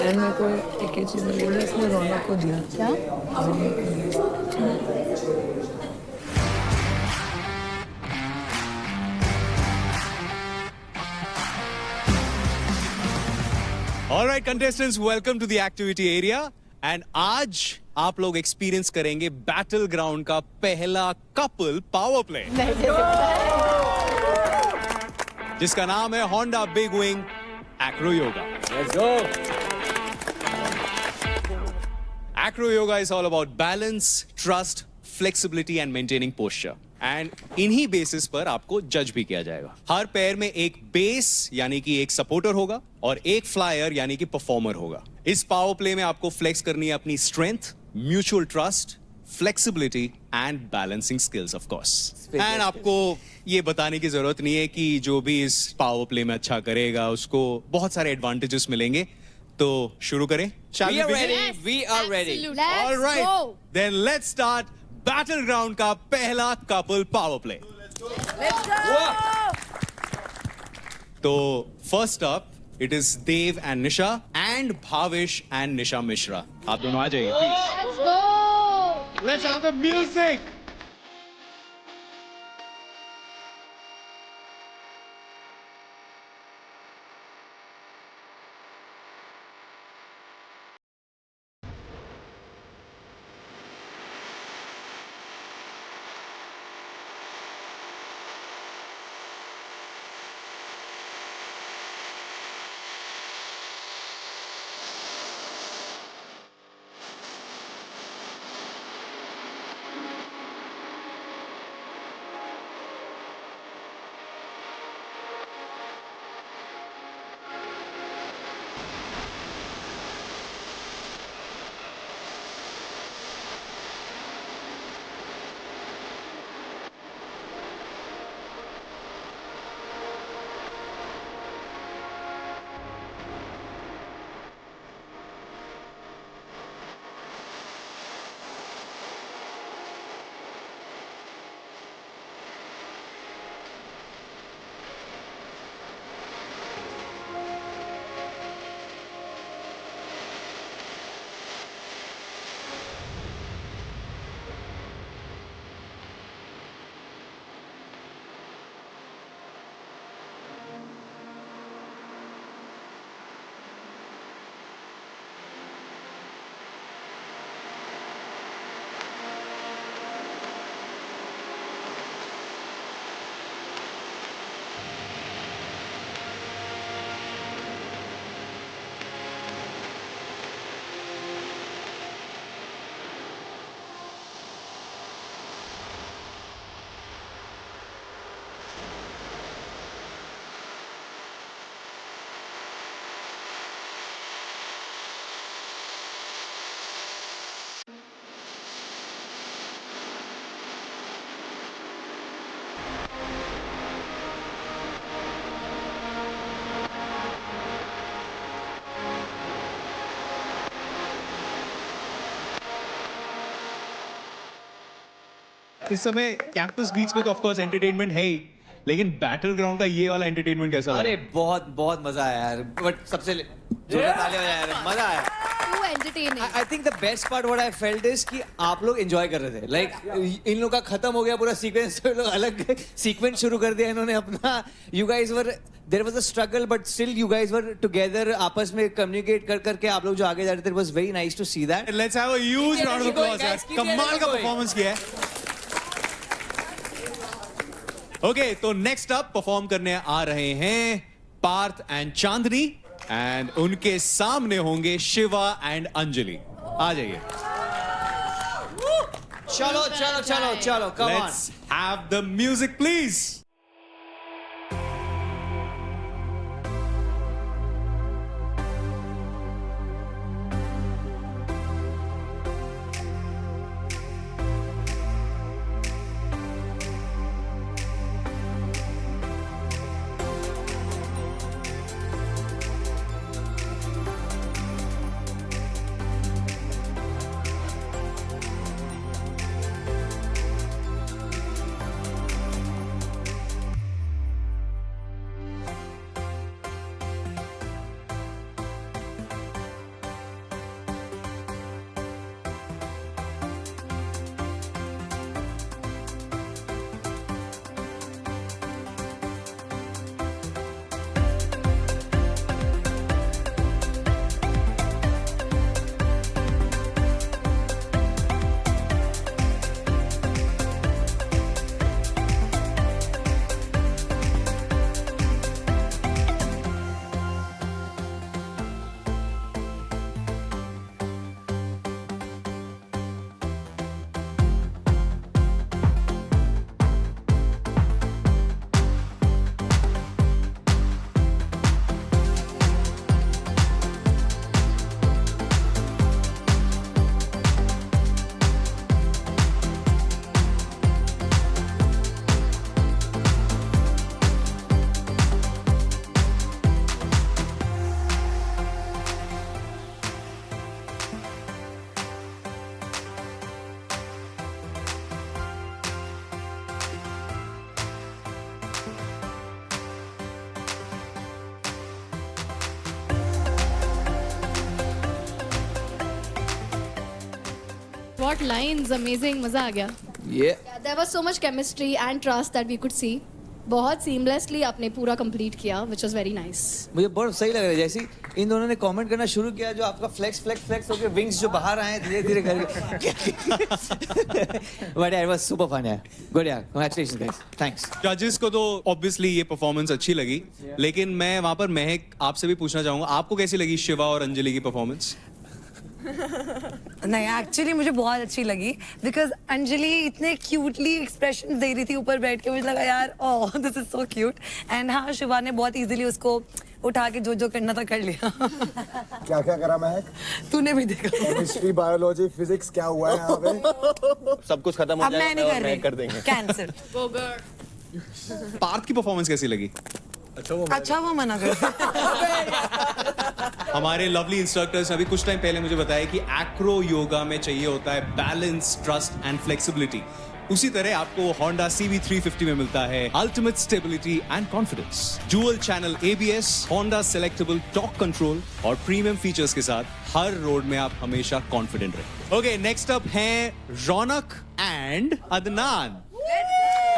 एंड मेरे को एक ही चीज़ लगी, इसने रौनक को दिया क्या? Alright contestants, welcome to the activity area and आज आप लोग एक्सपीरियंस करेंगे बैटल ग्राउंड का पहला कपल पावर प्ले, जिसका नाम है Honda big wing Acro yoga. Let's go. Acro yoga is all about balance, trust, flexibility and maintaining posture. And इन्हीं बेसिस पर आपको जज भी किया जाएगा। हर पैर में एक बेस यानी कि एक सपोर्टर होगा और एक फ्लायर यानी कि परफॉर्मर होगा। इस पावर प्ले में आपको फ्लेक्स करनी है अपनी strength, mutual trust, flexibility and balancing skills of course. And आपको ये बताने की जरूरत नहीं है कि जो भी इस पावर प्ले में अच्छा करेगा उसको बहुत सारे एडवांटेजेस मिलेंगे। तो शुरू करें? We are ready. We are ready. All right. Then let's start battle ground का पहला कपल पावर प्ले। तो first up it is Dev and Nisha and Bhavish and Nisha Mishra. आप दोनों आ जाइए please. Let's have the music. इस समय कैंपस बीच में तो ऑफ कोर्स एंटरटेनमेंट है ही, लेकिन बैटल ग्राउंड का ये वाला एंटरटेनमेंट कैसा लगा? अरे बहुत बहुत मजा आया यार, बट सबसे जोरदार तालियां बजाया यार, मजा आया। Too entertaining. I think the best part what I felt is कि आप लोग enjoy कर रहे थे, like इन लोगों का खत्म हो गया पूरा सीक्वेंस, तो लोग अलग सीक्वेंस शुरू कर दिया इन्होंने अपना। You guys were, there was a struggle but still you guys were together, आपस में communicate कर करके आप लोग जो आगे जा रहे थे, it was very nice to see that. Let's have a huge round of applause यार, कमाल का परफॉर्मेंस किया है। ओके, तो नेक्स्ट अप परफॉर्म करने आ रहे हैं पार्थ एंड चांदनी, एंड उनके सामने होंगे शिवा एंड अंजलि। आ जाइए। चलो चलो चलो चलो, come on. Let's have the music please. What lines, amazing, मजा आ गया। Yeah. There was so much chemistry and trust that we could see. बहुत seamlessly आपने पूरा complete किया, which was very nice. मुझे बहुत सही लग रहा है, जैसे इन दोनों ने कमेंट करना शुरू किया, जो आपका फ्लेक्स फ्लेक्स फ्लेक्स होके विंग्स जो बाहर आए धीरे धीरे करके। बट यार, it was super fun यार, गुड यार, congratulations guys, thanks. जजेस को तो ऑब्वियसली ये परफॉर्मेंस अच्छी लगी, लेकिन मैं वहां पर महक आपसे भी पूछना चाहूंगा, आपको कैसी लगी शिवा और अंजलि की परफॉर्मेंस? नहीं, एक्चुअली मुझे बहुत अच्छी लगी, बिकॉज अंजलि इतने क्यूटली एक्सप्रेशन दे रही थी ऊपर बैठ के, मुझे लगा यार oh this is so cute. And हाँ, शिवा ने बहुत इजीली उसको उठा के जो जो करना था कर लिया। क्या क्या करा महक? तूने भी देखा। केमिस्ट्री, बायोलॉजी, फिजिक्स, क्या हुआ है यहाँ पे? सब कुछ खत्म हो अब मैं नहीं जाएगा कर और रही, मैं कर देंगे। कैंसर। पार्थ की परफॉर्मेंस कैसी लगी? अच्छा वो मना कर। हमारे लवली इंस्ट्रक्टर्स ने अभी कुछ टाइम पहले मुझे बताया कि एक्रो योगा में चाहिए होता है बैलेंस, ट्रस्ट एंड फ्लेक्सिबिलिटी। उसी तरह आपको Honda CB350 में मिलता है ultimate stability and confidence, dual channel ABS, Honda selectable torque control और प्रीमियम फीचर्स के साथ हर रोड में आप हमेशा कॉन्फिडेंट रहे। ओके, नेक्स्ट अप हैं रौनक एंड अदनान,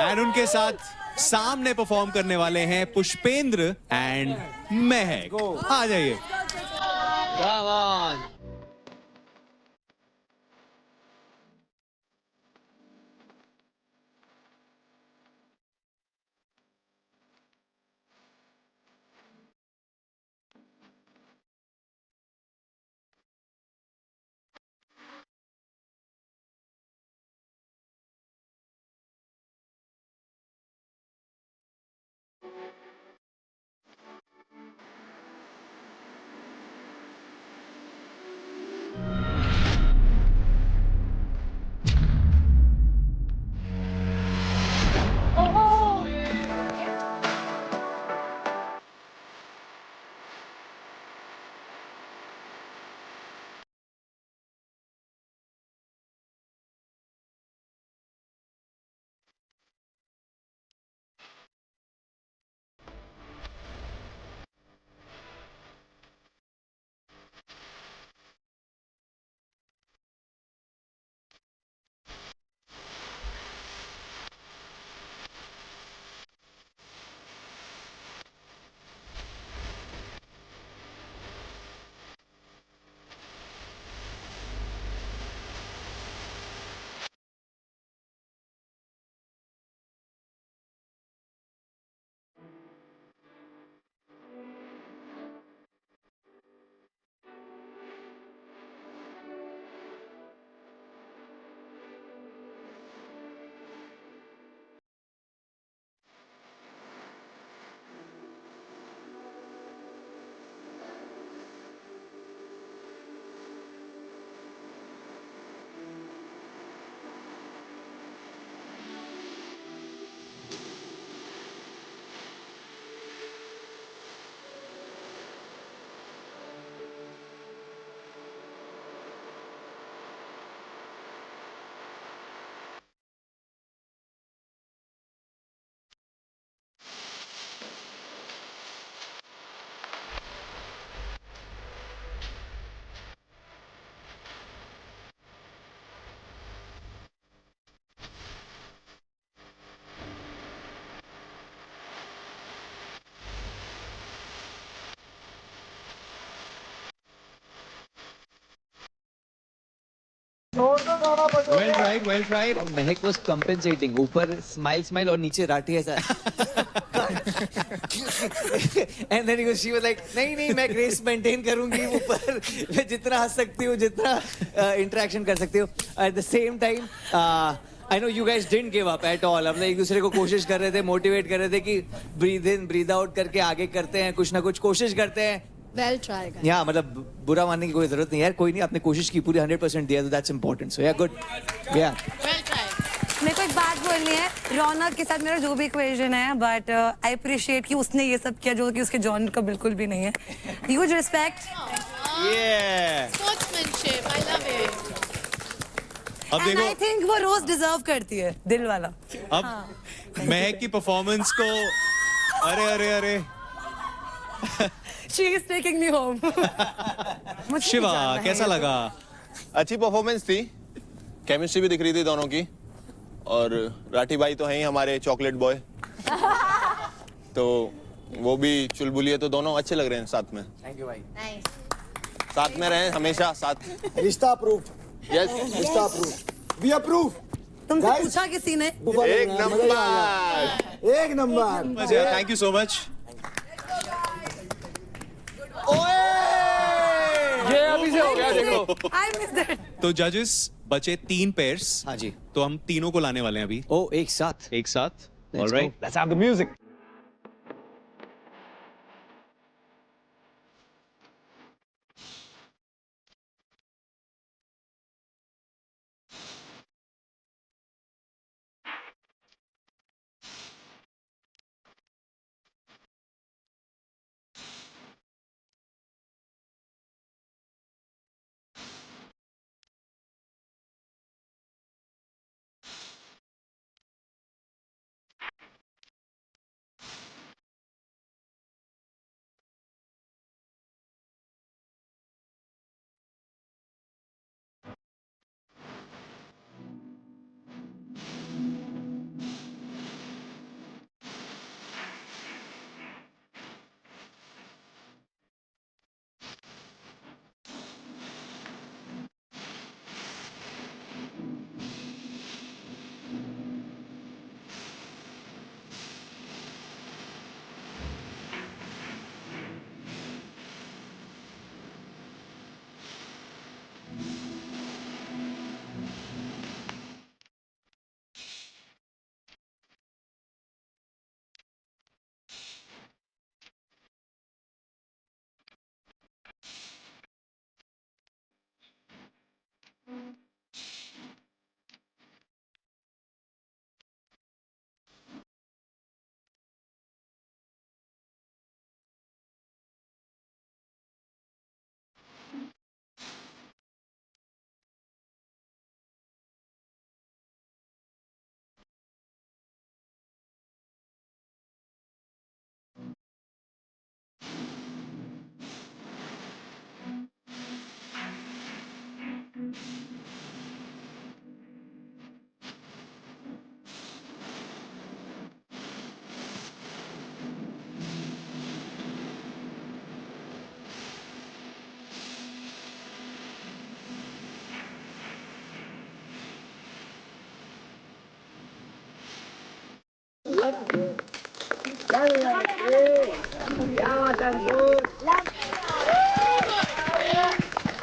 एंड उनके साथ सामने परफॉर्म करने वाले हैं पुष्पेंद्र एंड महक। आ जाइए। Come on. Well tried, well tried. Mahak was compensating. ऊपर smile और नीचे राठी ऐसा. And then she was like, नहीं मैं grace maintain करूँगी ऊपर. मैं जितना हंस सकती हूँ, जितना interaction कर सकती हूँ. At the same time, I know you guys didn't give up at all. हम एक दूसरे को कोशिश कर रहे थे, motivate कर रहे थे कि breathe in, breathe out करके आगे करते हैं, कुछ ना कुछ कोशिश करते हैं. Well tried. Yeah, मतलब बुरा मानने की कोई जरूरत नहीं है यार. कोई नहीं, आपने कोशिश की पूरी 100% दिया, तो that's important. So yeah, good. Yeah. Well tried. मेरे को एक बात बोलनी है, रौनक के साथ मेरा जो भी इक्वेशन है, बट आई अप्रिशिएट कि उसने ये सब किया जो कि उसके जॉनर का बिल्कुल भी नहीं है. Huge respect. Yeah. Sportsmanship. I love it. अब एंड देखो, आई थिंक वो रोज डिजर्व करती है, दिल वाला. अब महक की परफॉर्मेंस को अरे she is taking me home. Shiva कैसा लगा? अच्छी परफॉर्मेंस थी, केमिस्ट्री भी दिख रही थी दोनों की, और राठी भाई तो हैं ही हमारे चॉकलेट बॉय, तो वो भी चुलबुली है, तो दोनों अच्छे लग रहे हैं साथ में. Thank you भाई. साथ में रहें हमेशा साथ. रिश्ता अप्रूव. यस, रिश्ता अप्रूव. We approve. तुमसे पूछा किसी ने? एक नंबर. एक number. Thank you so much. ये अभी से हो गया देखो. I miss that. तो जजेस बचे 3 पेयर्स. हाँ जी. तो हम तीनों को लाने वाले हैं अभी. ओ एक साथ. एक साथ. Let's Alright. go. Let's have the music.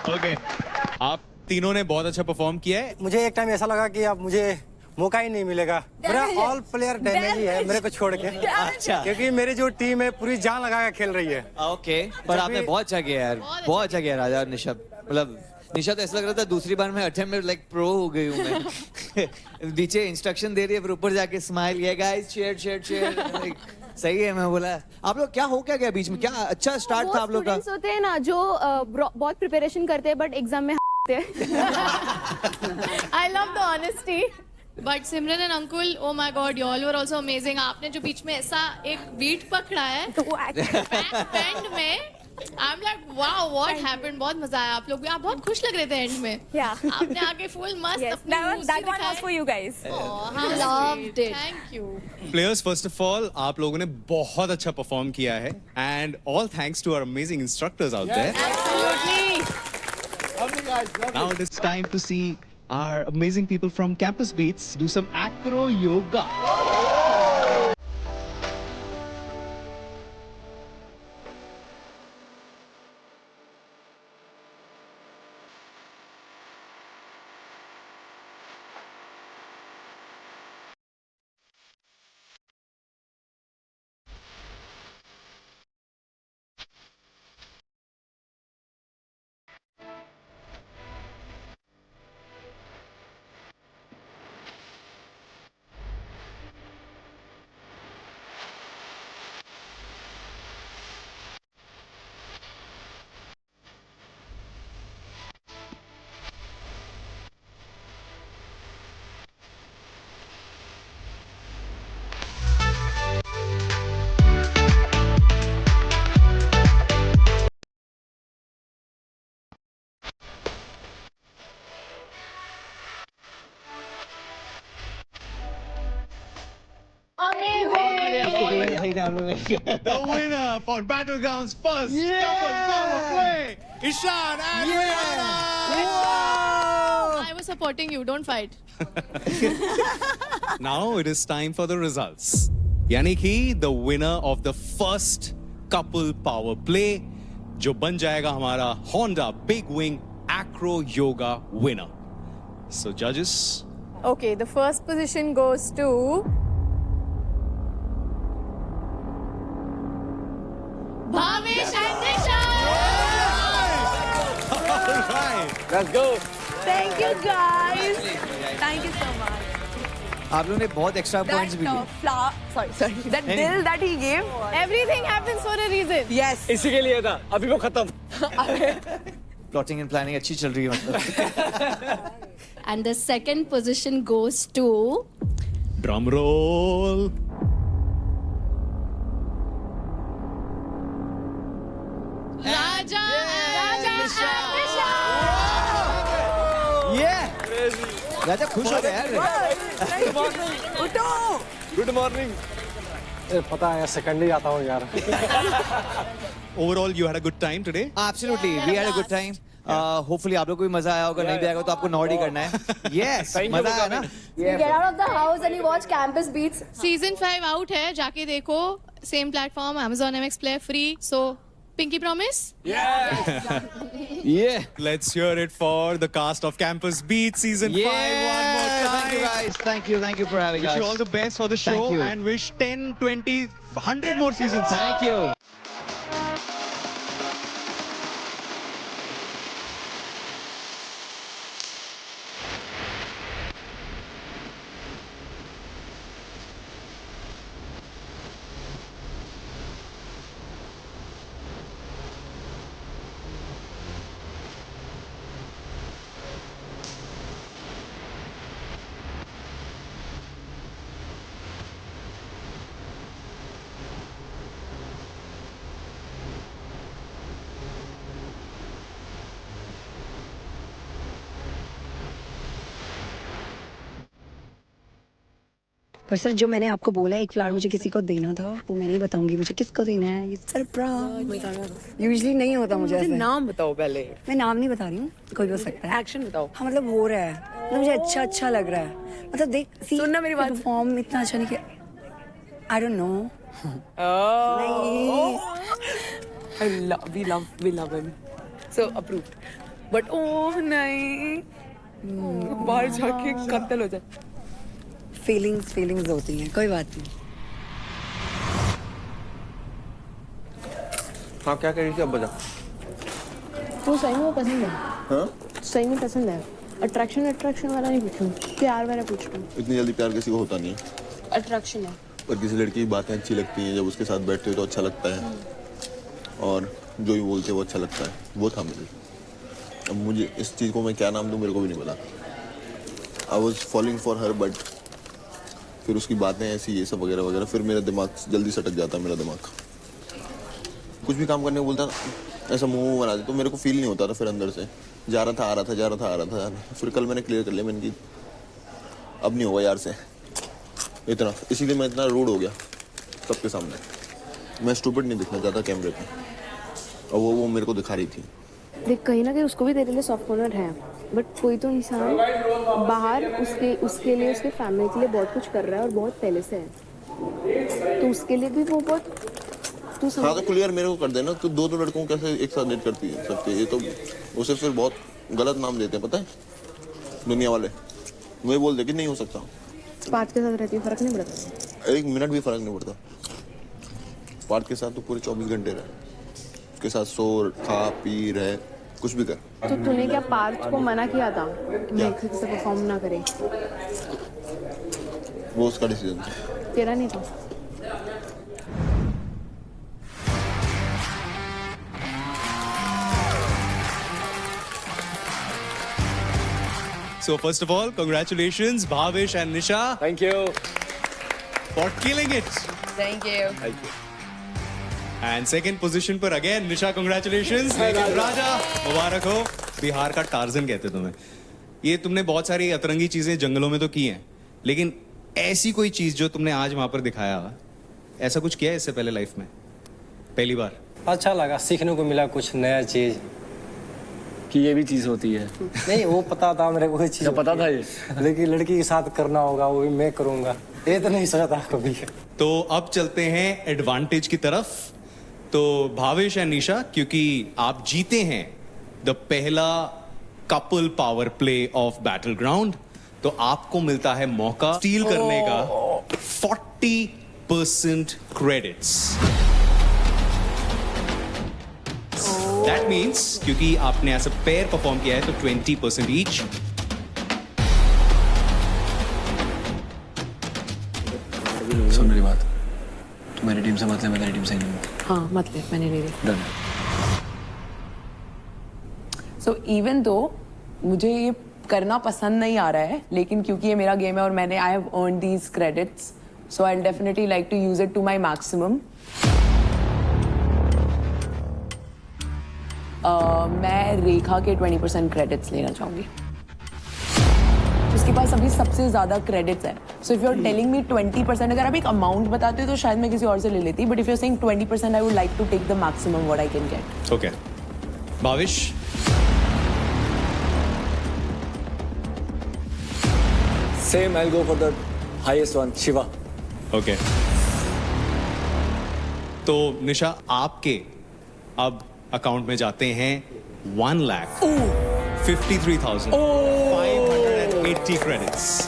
Okay, आप तीनों ने बहुत अच्छा परफॉर्म किया है. मुझे एक टाइम ऐसा लगा कि अब मुझे मौका ही नहीं मिलेगा. मेरा ऑल प्लेयर डैमेज ही है मेरे को छोड़ के. अच्छा. क्योंकि मेरी जो टीम है पूरी जान लगा के खेल रही है. ओके, पर आपने बहुत अच्छा किया यार, बहुत अच्छा किया राजा और निशा. मतलब निशा तो ऐसा लग रहा था दूसरी बार में अटेम्प्ट में लाइक प्रो हो गई हूँ मैं. नीचे इंस्ट्रक्शन दे रही है, फिर ऊपर जाके स्माइल. ये गाइस चीयर. सही है. मैं बोला आप लोग क्या गया बीच में? क्या अच्छा स्टार्ट था आप लोग का. स्टूडेंट्स होते हैं ना जो बहुत प्रिपरेशन करते हैं बट एग्जाम में I love the honesty. But Simran and Ankul, oh my God, you all were also amazing. आपने जो बीच में ऐसा एक बीट पकड़ा है एंड में, I'm like wow, what happened? बहुत मजा आया. आप लोग भी, आप बहुत खुश लग रहे थे एंड में. आपने आगे फुल मस्त अपनी moves That one was for you guys. I loved it. Thank you. Players, first of all आप लोगों ने बहुत अच्छा परफॉर्म किया है, and all thanks to our amazing instructors out there. Absolutely. Now it is time to see our amazing people from Campus Beats do some acro yoga. The winner for Battlegrounds first couple power play, Ishan and Rihanna. I was supporting you. Don't fight. Now it is time for the results. यानी कि the winner of the first couple power play जो बन जाएगा हमारा Honda Big Wing Acro Yoga winner. So judges. Okay, the first position goes to Bhavish and Nisha. All right. Let's go. Thank you guys. Thank you so much. आप लोगों ने बहुत extra points भी दिए। Sorry. That dill that he gave. Everything happens for a reason. Yes. इसी के लिए था अभी वो खत्म प्लॉटिंग एंड प्लानिंग अच्छी चल रही है मतलब। And the second position goes to Drum roll. Raja and Nisha. राजा खुश हो गया यार। उठो। गुड मॉर्निंग पता है सेकंड ही आता हूँ यार Overall, you had a good time today. Absolutely, we had a good time. Hopefully आप लोग को भी मजा आया होगा, नहीं भी आएगा तो आपको नॉट ही करना है। Yes, मजा आया ना? You get out of the house and you watch Campus Beats. Season 5 out है, जाके देखो. Same platform, Amazon MX Player free. So, Pinky promise? Yeah. Let's hear it for the cast of Campus Beats season 5 one more time. Thank you guys. Thank you for having us. Wish you all the best for the show Thank you. and wish 10, 20, 100 more seasons. Thank you. पर sir जो मैंने आपको बोला एक flower मुझे किसी को देना था वो मैं नहीं बताऊंगी मुझे किसको देना है ये सरप्राइज यूजुअली नहीं होता मुझे ऐसे नाम बताओ पहले। मैं नाम नहीं बता रही हूँ कोई भी हो सकता है एक्शन बताओ। हाँ मतलब हो रहा है मतलब मुझे अच्छा लग रहा है मतलब देख सुनना मेरी बात। परफॉर्म इतना अच्छा नहीं किया I don't know We love him. So approved. But oh नहीं बाहर जाके कत्ल हो जाए। फीलिंग्स होती हैं कोई बात नहीं हाँ क्या कह रही थी अब बता। तो सही में वो पसंद है हाँ? सही में पसंद है अट्रैक्शन वाला नहीं पूछूं प्यार वाला पूछ रहा हूँ इतनी जल्दी प्यार किसी को होता नहीं है अट्रैक्शन है पर किसी लड़की की बातें अच्छी लगती हैं जब उसके साथ बैठते हो तो अच्छा लगता है और जो भी बोलते हैं वो अच्छा लगता है वो था मुझे अब मुझे इस चीज़ को मैं क्या नाम दूँ मेरे को भी नहीं पता I was following for her but फिर उसकी बातें ऐसी ये सब वगैरह वगैरह फिर मेरा दिमाग जल्दी सटक जाता है मेरा दिमाग कुछ भी काम करने को बोलता ऐसा मुंह बना दे तो मेरे को फील नहीं होता था फिर अंदर से जा रहा था आ रहा था फिर कल मैंने क्लियर कर लिया मैंने कि अब नहीं होगा यार से इतना इसीलिए मैं इतना रूड हो गया सबके सामने मैं स्टूपिड नहीं दिखना चाहता कैमरे पे और वो मेरे को दिखा रही थी देख कहीं ना कहीं उसको भी तेरे लिए सॉफ्ट कॉर्नर है, बट कोई तो इंसान बाहर उसके लिए उसके फैमिली के लिए बहुत कुछ कर रहा है और बहुत पहले से है, तो उसके लिए भी वो बहुत तू हाँ तो क्लियर मेरे को कर देना, तो दो लड़कों को कैसे एक साथ डेट करती है सकती है, ये तो उसे फिर बहुत गलत नाम देते हैं पता है दुनिया वाले। वही बोल दे कि नहीं हो सकता। पार्थ के साथ रहती है, फर्क नहीं पड़ता, 1 मिनट भी फर्क नहीं पड़ता। पार्थ के साथ तो पूरे 24 घंटे रहे, उसके साथ सो खा पी रहे कुछ भी कर। तो तूने क्या पार्थ को मना किया था कि मैं से परफॉर्म ना करे? वो उसका डिसीजन था, तेरा नहीं था। So first of all, congratulations, Bhavish and Nisha. Thank you. For killing it. Thank you. Thank you. And second position पर again, Nisha, congratulations. लेकिन राजा, मुबारक हो. बिहार का टार्जन कहते तुम्हें. ये तुमने बहुत सारी अतरंगी चीजें जंगलों में तो की हैं, लेकिन ऐसी कोई चीज जो तुमने आज वहां पर दिखाया, ऐसा कुछ किया है इससे पहले लाइफ में? पहली बार? अच्छा लगा, सीखने को मिला कुछ नया चीज कि ये भी चीज होती है। नहीं वो पता था मेरे को, चीज पता था ये, लेकिन लड़की के साथ करना होगा वो भी मैं करूंगा, ये तो नहीं सोचा था कभी। तो अब चलते हैं एडवांटेज की तरफ। तो भावेश एंड निशा, क्योंकि आप जीते हैं द पहला couple power play of battle ground, तो आपको मिलता है मौका स्टील करने का 40% क्रेडिट्स। दैट मीन्स क्योंकि आपने एज अ पेयर परफॉर्म किया है तो 20% ईच। सुन मेरी बात, तू मेरी टीम से मत ले, मैं तेरी टीम से ही लूंगा। हाँ मत ले, मैंने ले ली। डन। सो इवन दो मुझे ये करना पसंद नहीं आ रहा है, लेकिन क्योंकि ये मेरा गेम है और मैंने I have earned these credits, so I definitely like to use it to my maximum. मैं रेखा के 20% क्रेडिट्स लेना चाहूंगी, उसके पास अभी सबसे ज्यादा क्रेडिट्स है। So if you are telling me 20%, अगर आप एक अमाउंट बताते हो तो शायद मैं किसी और से ले लेती, but if you are saying 20%, I would like to take the maximum what I can get. Okay Bhavish, same, I go for the highest one, Shiva. Okay तो निशा, आपके अब अकाउंट में जाते हैं 1,53,580 क्रेडिट्स।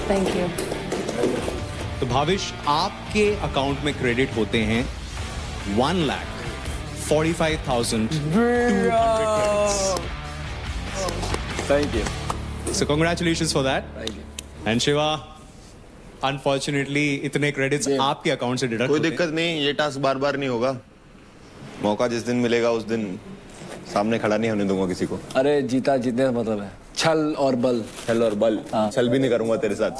Thank you. तो भाविश, आपके अकाउंट में क्रेडिट होते हैं 1,45,200 credits. Thank you. So congratulations for that. Thank you. And Shiva, unfortunately इतने क्रेडिट्स आपके अकाउंट से डिडक्ट कोई दिक्कत नहीं, ये टास्क बार बार नहीं होगा। मौका जिस दिन मिलेगा उस दिन सामने खड़ा नहीं होने दूंगा किसी को। अरे जीता जीतने का मतलब है छल और बल। छल और बल? हाँ। छल भी नहीं करूंगा तेरे साथ,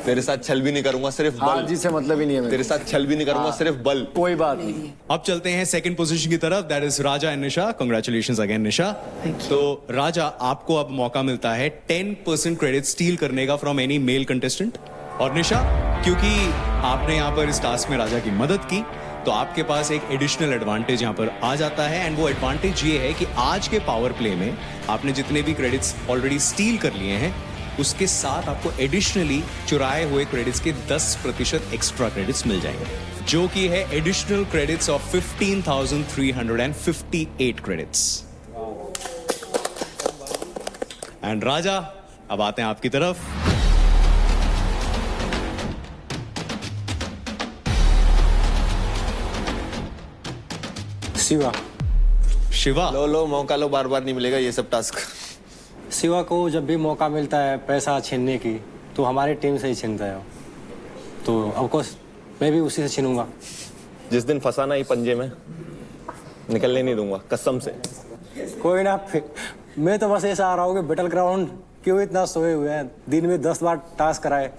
तेरे साथ छल भी नहीं करूंगा, सिर्फ बल। जी से मतलब ही नहीं है, तेरे साथ छल भी नहीं करूंगा, हाँ। सिर्फ बल। कोई बात नहीं। अब चलते हैं सेकंड पोजीशन की तरफ, that is Raja and Nisha. Congratulations again Nisha. तो राजा, आपको अब मौका मिलता है 10% क्रेडिट स्टील करने का फ्रॉम एनी मेल कंटेस्टेंट। और निशा, क्योंकि आपने यहाँ पर इस टास्क में राजा की मदद की, तो आपके पास एक एडिशनल एडवांटेज यहाँ पर आ जाता है, एंड वो एडवांटेज ये है कि आज के पावर प्ले में आपने जितने भी क्रेडिट्स ऑलरेडी स्टील कर लिए हैं, उसके साथ आपको एडिशनली चुराए हुए क्रेडिट्स के 10% एक्स्ट्रा क्रेडिट्स मिल जाएंगे, जो कि है additional credits of 15,358 credits. And Raja, अब आते हैं आपकी तरफ। शिवा। शिवा, लो मौका लो, बार बार नहीं मिलेगा ये सब टास्क। शिवा को जब भी मौका मिलता है पैसा छीनने की, तो हमारी टीम से ही छीनता है, तो ऑफकोर्स मैं भी उसी से छीनूंगा। जिस दिन फंसाना ही पंजे में, निकलने नहीं दूंगा कसम से। कोई ना, मैं तो बस ऐसा आ रहा हूँ कि बैटल ग्राउंड क्यों इतना सोए हुए हैं, दिन में 10 बार टास्क कराए,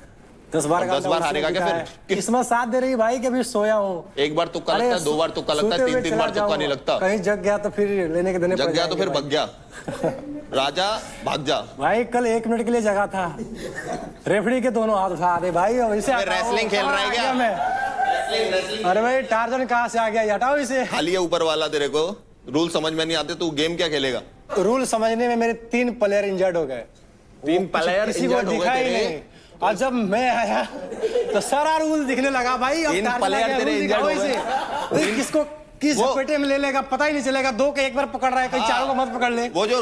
10 बार हारेगा क्या फिर? किस्मत साथ दे रही भाई कि अभी सोया हूँ। एक बार तुक्का लगता है, 2 बार तुक्का लगता है, 3 बार तुक्का नहीं लगता। कहीं जग गया तो फिर लेने के देने जग गया तो फिर भग गया। राजा भाग जा भाई, कल 1 मिनट के लिए जगा था, रेफरी के दोनों हाथ उठा दे भाई, और इसे रेसलिंग खेल रहा है क्या? अरे भाई टार्जन कहाँ से आ गया, हटाओ इसे। खाली है ऊपर वाला, तेरे को रूल समझ में नहीं आते, तू गेम क्या खेलेगा? रूल समझने में मेरे 3 प्लेयर इंजर्ड हो गए। 3 प्लेयर किसी को दिखा ही नहीं, और जब मैं आया तो सारा रूल दिखने लगा भाई। अब 3 टार्जन प्लेयर आ गया, तेरे रूल इंजर्ड दिखाओ हो गए। इसे। किसको किस पेटे में ले लेगा पता ही नहीं चलेगा। 2 के एक बार पकड़ रहा है, कहीं 4 को मत पकड़ ले। वो जो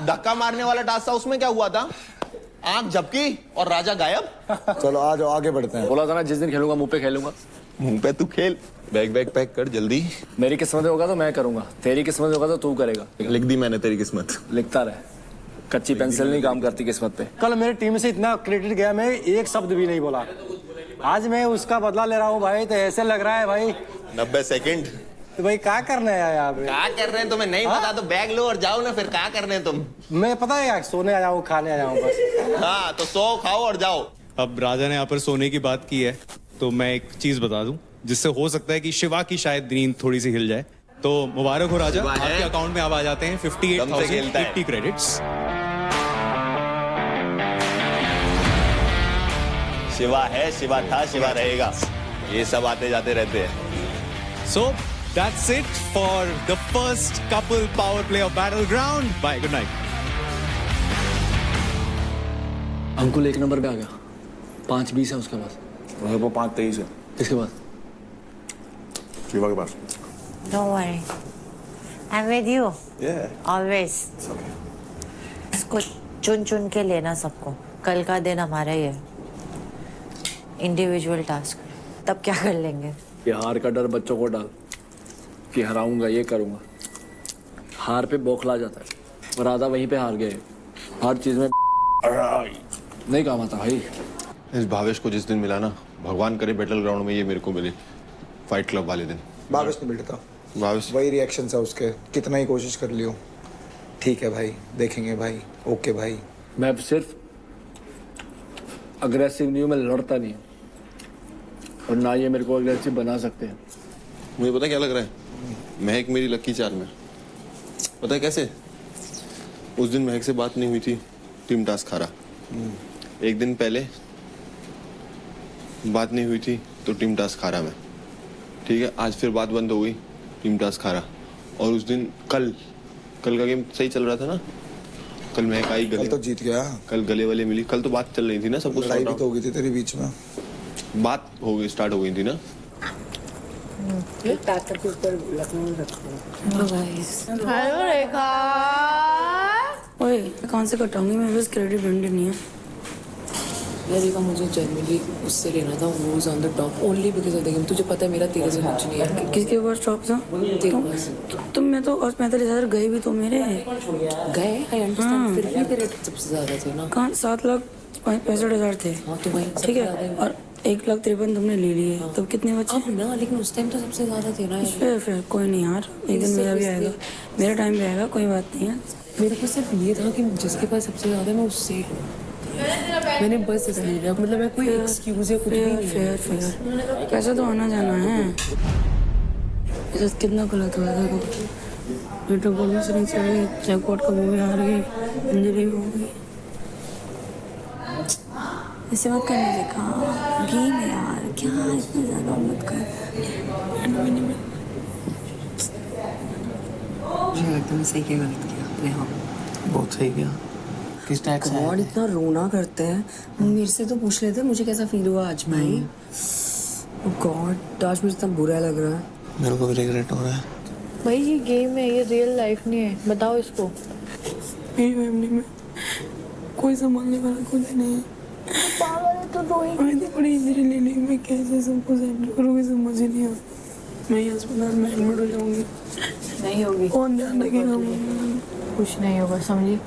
धक्का मारने वाला टास्क था उसमें क्या हुआ था? आंख झपकी और राजा गायब। चलो आ जाओ आगे बढ़ते हैं। बोला था ना जिस दिन खेलूंगा मुंह पे खेलूंगा। मुंह पे तू खेल, बैग पैक कर जल्दी। मेरी किस्मत में होगा तो मैं करूंगा, तेरी किस्मत में होगा तो तू करेगा। लिख दी मैंने तेरी किस्मत। लिखता रहे, कच्ची पेंसिल नहीं काम करती किस्मत पे। कल मेरी टीम से इतना क्रेडिट गया, मैं एक शब्द भी नहीं बोला। आज मैं उसका बदला ले रहा हूँ भाई, तो ऐसे लग रहा है भाई 90 सेकंड। तो भाई क्या करना है यहाँ पे? क्या कर रहे हैं तुम्हें नहीं पता तो बैग लो और जाओ ना, फिर क्या कर रहे हैं तुम? मैं पता है यार, सोने आया हूँ, खाने आया हूँ बस। हाँ तो सो खाओ और जाओ। अब राजा ने यहाँ पर सोने की बात की है, तो मैं एक चीज बता दूं जिससे हो सकता है कि शिवा की शायद नींद थोड़ी सी हिल जाए। तो मुबारक हो राजा, आपके अकाउंट में अब आ जाते हैं 58,050 क्रेडिट्स। शिवा है, शिवा था, शिवा रहेगा, ये सब आते जाते रहते हैं। So that's it for the first couple power play of Battleground. Bye, good night. Ankul 1 number पे आ गया, 5-20 है उसके पास। वो 5-23 है। किसके पास? शिवा के पास। Don't worry, I'm with you. Yeah. Always. इसको चुन चुन के लेना सबको। कल का दिन हमारा ही है। इंडिविजुअल टास्क, तब क्या कर लेंगे? ये हार का डर बच्चों को डाल कि हराऊंगा, ये करूंगा। हार पे बौखला जाता है, और राधा वहीं पे हार गए। हर चीज में नहीं काम आता भाई। इस भावेश को जिस दिन मिला ना, भगवान करे बैटल ग्राउंड में ये मेरे को मिले, फाइट क्लब वाले दिन। भावेश नहीं मिलता, भावेश वही रिएक्शन था उसके, कितना ही कोशिश कर लियो। ठीक है भाई, देखेंगे भाई। ओके भाई। मैं सिर्फ अग्रेसिव नहीं हूँ, मैं लड़ता नहीं हूँ, और ना ये मेरे को अग्रेसिव बना सकते हैं। मुझे पता क्या लग रहा है, महक मेरी लकी चार्म है। पता है कैसे? उस दिन महक से बात नहीं हुई थी, टीम टास्क हारा। एक दिन पहले बात नहीं हुई थी तो टीम टास्क हारा मैं। ठीक है, आज फिर बात बंद हो गई, टीम टास्क हारा। और उस दिन कल का गेम सही चल रहा था ना, कल महक आई, कल तो जीत गया। कल गले वाले मिली, कल तो बात चल रही थी ना, सब कुछ लड़ाई भी तो हो गई थी तेरे बीच में, बात हो गई, स्टार्ट हो गई थी ना। पैक करके ऊपर लखनऊ में रखो। हेलो रेखा। ओए कहाँ से कटाऊंगी मैं, बस क्रेडिट ब्रांडेड नहीं है। रेखा मुझे जनरली उससे लेना था, वो is on the top only because of the game. तुझे पता है मेरा तेरे से कुछ नहीं है। किसके पास टॉप था? तुम मैं तो और 45,000 गए भी तो मेरे गए, आई अंडरस्टैंड, फिर भी तेरे सबसे ज्यादा थे ना। कहाँ 7,65,000 थे। हाँ तो वही ठीक है, और 1,53,000 तुमने ले लिए। तब कितने बचे? अब ना, लेकिन उस टाइम तो सबसे ज्यादा थे ना। फिर कोई नहीं यार, एक दिन मेरा भी आएगा, मेरा टाइम भी आएगा, कोई बात नहीं है। मेरे को सिर्फ ये था कि जिसके पास सबसे ज्यादा मैं उससे लूं। मैंने बस इसलिए लिया, मतलब मैं कोई एक्सक्यूज या कुछ भी नहीं। फेयर पैसा तो आना जाना है। ये कितना गलत हुआ था। बेटा बोलने से नहीं चली, जैकपॉट का वो भी हार गई, इंजरी हो गई। ऐसे मत करने देखा, गेम है यार, क्या इतना ज्यादा मत कर। मुझे लगता है सही क्या गलत किया आपने। हाँ बहुत सही किया। किस टाइप से गॉड इतना रोना करते हैं, मेरे से तो पूछ लेते मुझे कैसा फील हुआ आज भाई। गॉड आज मुझे इतना बुरा लग रहा है। मेरे को भी रिग्रेट हो रहा है भाई। ये गेम है, ये रियल लाइफ नहीं है, बताओ इसको। मेरी फैमिली में कोई संभालने वाला खुद नहीं है। तो मैंने बड़ी इंजरी ले ली, मैं कैसे सबको हैंडल करूँगी समझ ही नहीं आता। मैं अस्पताल में एडमिट हो जाऊँगी। नहीं होगी, कौन ध्यान रखेगा? कुछ नहीं होगा, समझी।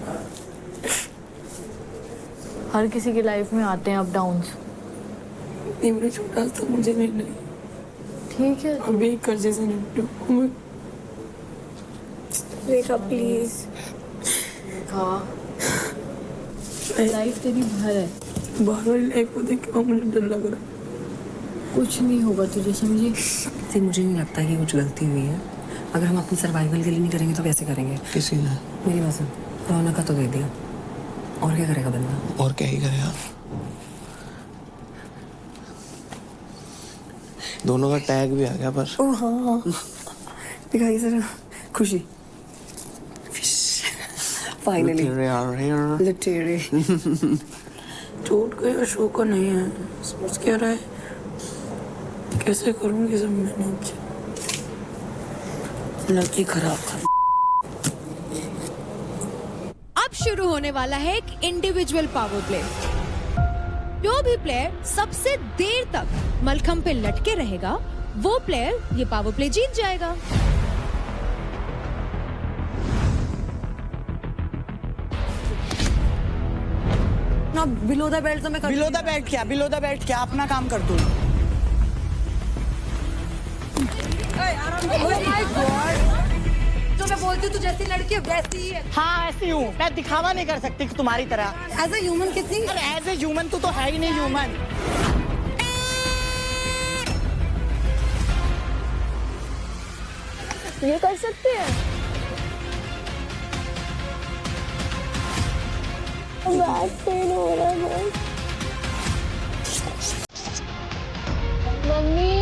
हर किसी की लाइफ में आते हैं अप डाउन्स। ये मेरा छोटा सा मुझे नहीं, ठीक है, अभी एक कर्जे से निपटूं। रेखा प्लीज, हाँ लाइफ तेरी बाहर है। बाहर वाली लाइफ को देख के मुझे डर लग रहा है। कुछ नहीं होगा तुझे, समझी। से मुझे नहीं लगता कि कुछ गलती हुई है। अगर हम अपनी सर्वाइवल के लिए नहीं करेंगे तो कैसे करेंगे? किसी ने मेरी बात सुन, रौनक का तो दे दिया, और क्या करेगा बंदा? और क्या ही करेगा? दोनों का टैग भी आ गया पर ओ हाँ दिखाइए जरा खुशी फाइनली लिटरेरी टूट गया शो का नहीं है सोच क्या रहा है कैसे करूंगी सब मैनेज लकी खराब था। अब शुरू होने वाला है एक इंडिविजुअल पावर प्ले। जो भी प्लेयर सबसे देर तक मलखंब पे लटके रहेगा वो प्लेयर ये पावर प्ले जीत जाएगा। ना बिलो द बेल्ट तो मैं बिलो द बेल्ट क्या अपना काम कर तू। जो मैं बोलती हूँ तू जैसी लड़की है वैसी ही है। हाँ ऐसी हूँ मैं दिखावा नहीं कर सकती तुम्हारी तरह। एज ए ह्यूमन कितनी एज ए ह्यूमन तू तो है ही नहीं ह्यूमन। ये कर सकते हैं। बैक पेन हो रहा है मम्मी।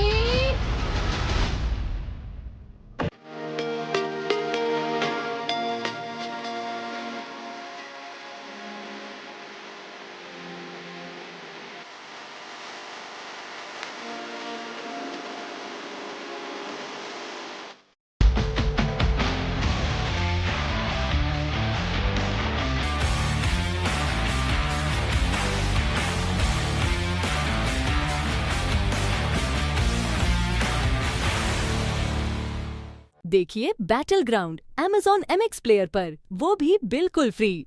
देखिए battle ground Amazon MX player पर, वो भी बिल्कुल फ्री।